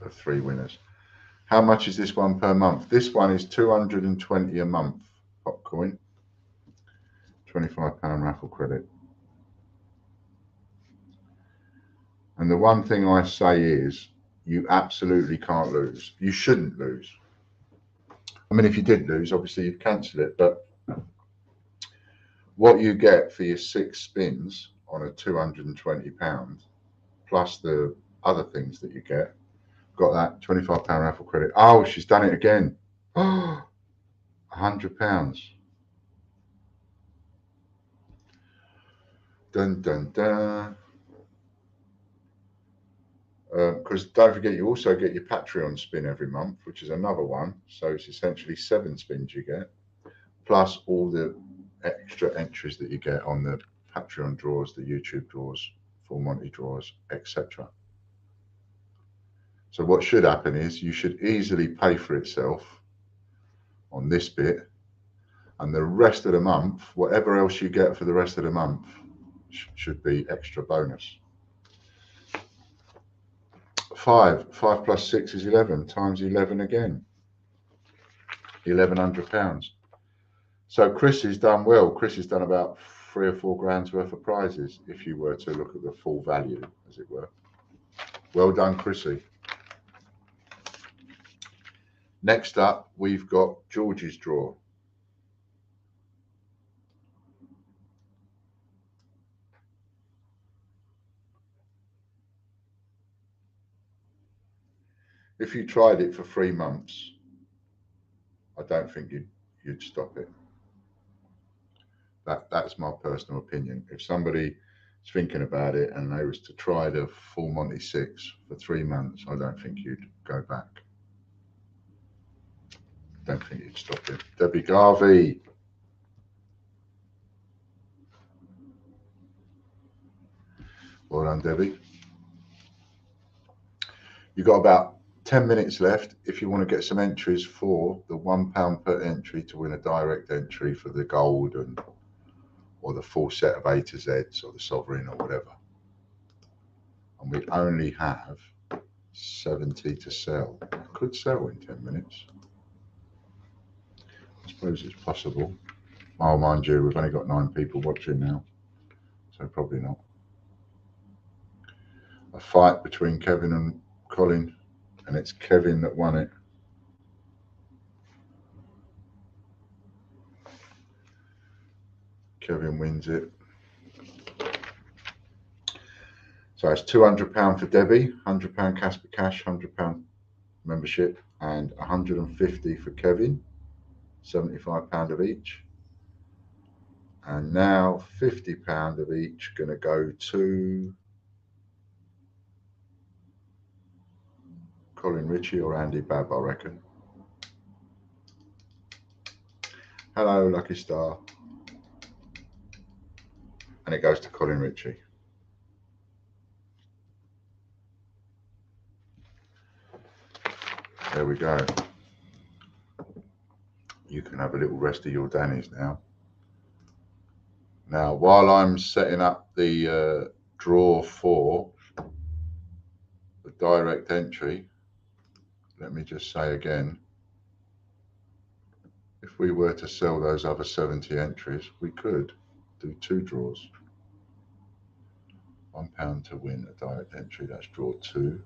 of 3 winners. How much is this one per month? This one is 220 a month, Popcoin. £25 raffle credit. And the one thing I say is you absolutely can't lose. You shouldn't lose. I mean, if you did lose, obviously you'd cancel it, but what you get for your 6 spins on a £220 plus the other things that you get, got that £25 raffle credit. Oh, she's done it again. Oh, £100. Dun dun dun. Because don't forget, you also get your Patreon spin every month, which is another one. So it's essentially 7 spins you get, plus all the extra entries that you get on the Patreon draws, the YouTube draws, Full Monty draws, etc. So what should happen is you should easily pay for itself on this bit, and the rest of the month, whatever else you get for the rest of the month, should be extra bonus. 5 plus 6 is 11 times 11 again. £1,100. So Chris has done well. Chris has done about 3 or 4 grand's worth of prizes if you were to look at the full value, as it were. Well done, Chrissy. Next up, we've got George's draw. if you tried it for 3 months, I don't think you'd stop it. That's my personal opinion. If somebody is thinking about it and they was to try the full Monty 6 for 3 months, I don't think you'd go back. Don't think you'd stop it. Debbie Garvey. Well done, Debbie. You've got about 10 minutes left if you want to get some entries for the £1 per entry to win a direct entry for the gold or the full set of A to Zs or the sovereign or whatever. And we only have 70 to sell. I could sell in 10 minutes. I suppose it's possible. Oh, mind you, we've only got 9 people watching now, so probably not. A fight between Kevin and Colin, and it's Kevin that won it. Kevin wins it. So it's £200 for Debbie, £100 Casper Cash, £100 membership, and £150 for Kevin, £75 of each. And now £50 of each going to go to Colin Ritchie or Andy Babb, I reckon. Hello, Lucky Star. And it goes to Colin Ritchie. There we go. You can have a little rest of your Dannies now. Now, while I'm setting up the draw for the direct entry, let me just say again, if we were to sell those other 70 entries, we could do 2 draws. £1 to win a direct entry, that's draw 2.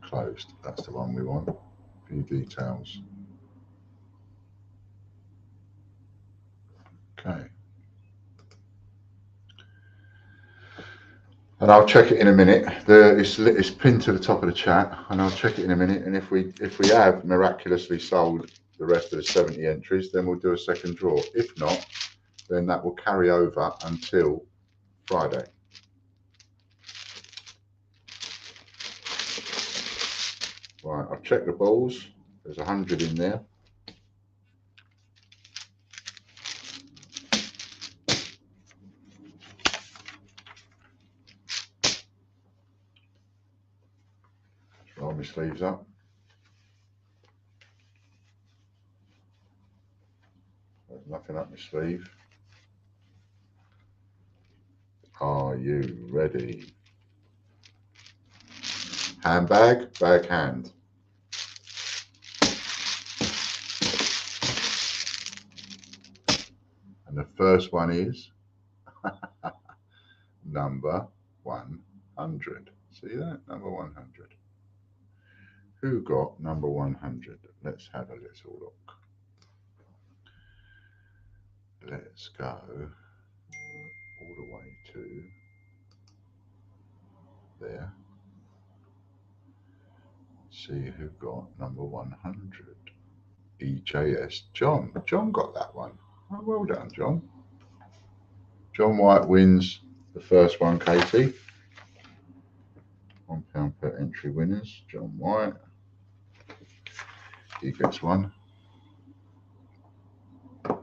Closed, that's the one we want. Few details. Okay. And I'll check it in a minute. It's pinned to the top of the chat, and I'll check it in a minute. And if we have miraculously sold the rest of the 70 entries, then we'll do a second draw. If not, then that will carry over until Friday. Right, I've checked the balls. There's 100 in there. Roll my sleeves up. There's nothing up my sleeve. Are you ready? Handbag, bag hand. And the first one is number 100. See that? Number 100. Who got number 100? Let's have a little look. Let's go all the way to there. See who got number 100. EJS John. John got that one. Oh, well done, John. John White wins the first one, Katie. £1 per entry winners. John White. He gets one. I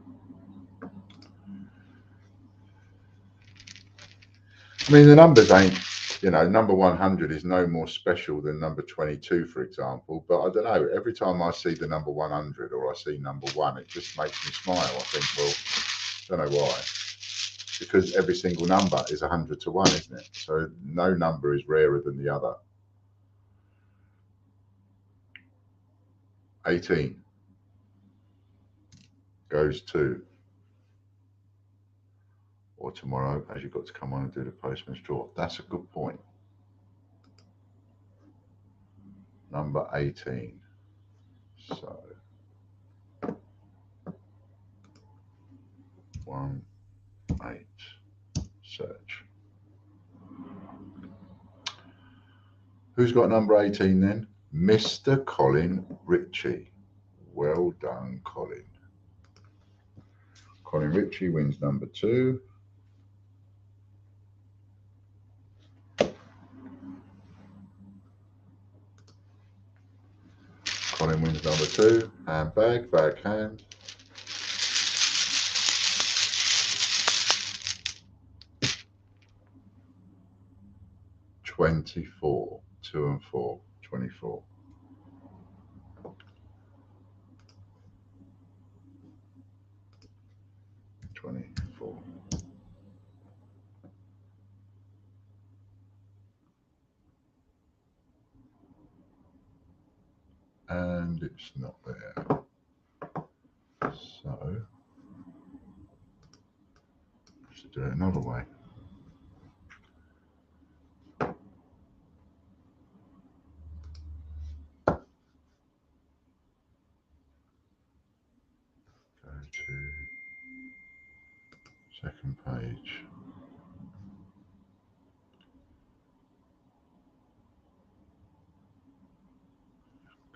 mean, the numbers ain't, you know, number 100 is no more special than number 22, for example. But I don't know, every time I see the number 100 or I see number 1, it just makes me smile. I think, well, don't know why. Because every single number is 100 to 1, isn't it? So no number is rarer than the other. 18 goes to, or tomorrow, as you've got to come on and do the postman's draw. That's a good point. Number 18. So 1, 8, search. Who's got number 18 then? Mr. Colin Ritchie. Well done, Colin. Colin Ritchie wins number 2. Colin wins number 2. Handbag, bag hand. $24. 2 and 4. 24. And it's not there. So let's do it another way. Go to second page.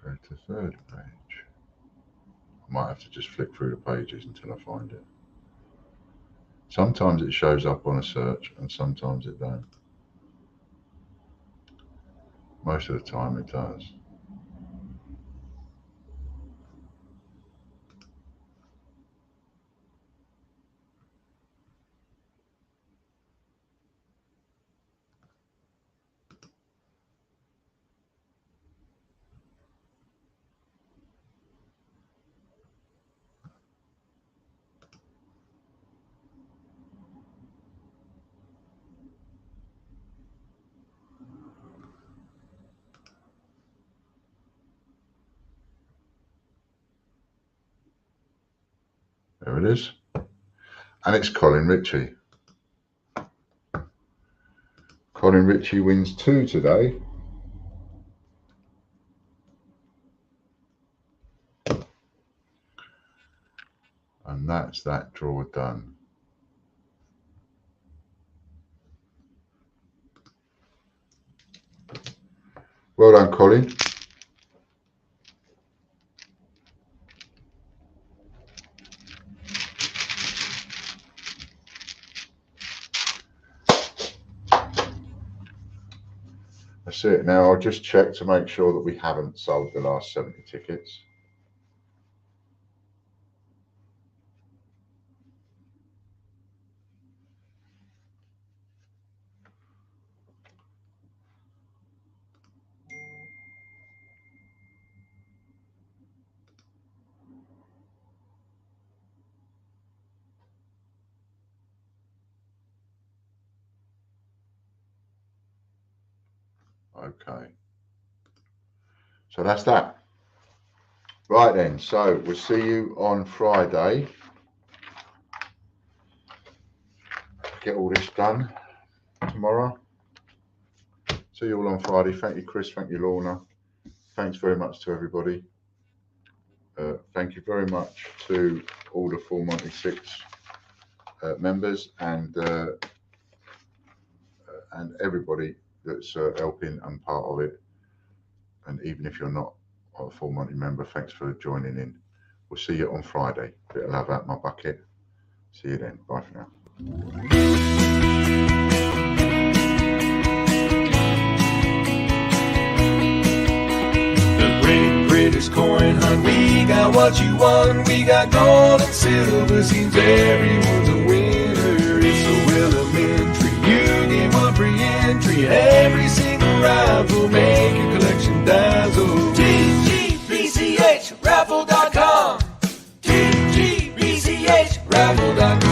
Go to third page. I might have to just flick through the pages until I find it. Sometimes it shows up on a search and sometimes it don't. Most of the time it does. There it is. And it's Colin Ritchie. Colin Ritchie wins 2 today. And that's that draw done. Well done, Colin. That's it. Now I'll just check to make sure that we haven't sold the last 70 tickets. Okay. So that's that. Right then, so we'll see you on Friday. Get all this done tomorrow. See you all on Friday. Thank you, Chris. Thank you, Lorna. Thanks very much to everybody. Thank you very much to all the Full Monty 6 members and everybody that's helping and part of it. And even if you're not a Full Monty member, thanks for joining in. We'll see you on Friday. Bit of love out my bucket. See you then. Bye for now. The great British coin hunt. We got what you want. We got gold and silver. Seems everyone's a winner. It's so elementary. You get one free entry. Every single rifle make your collection dazzle. TGBCHraffle.com. TGBCHraffle.com.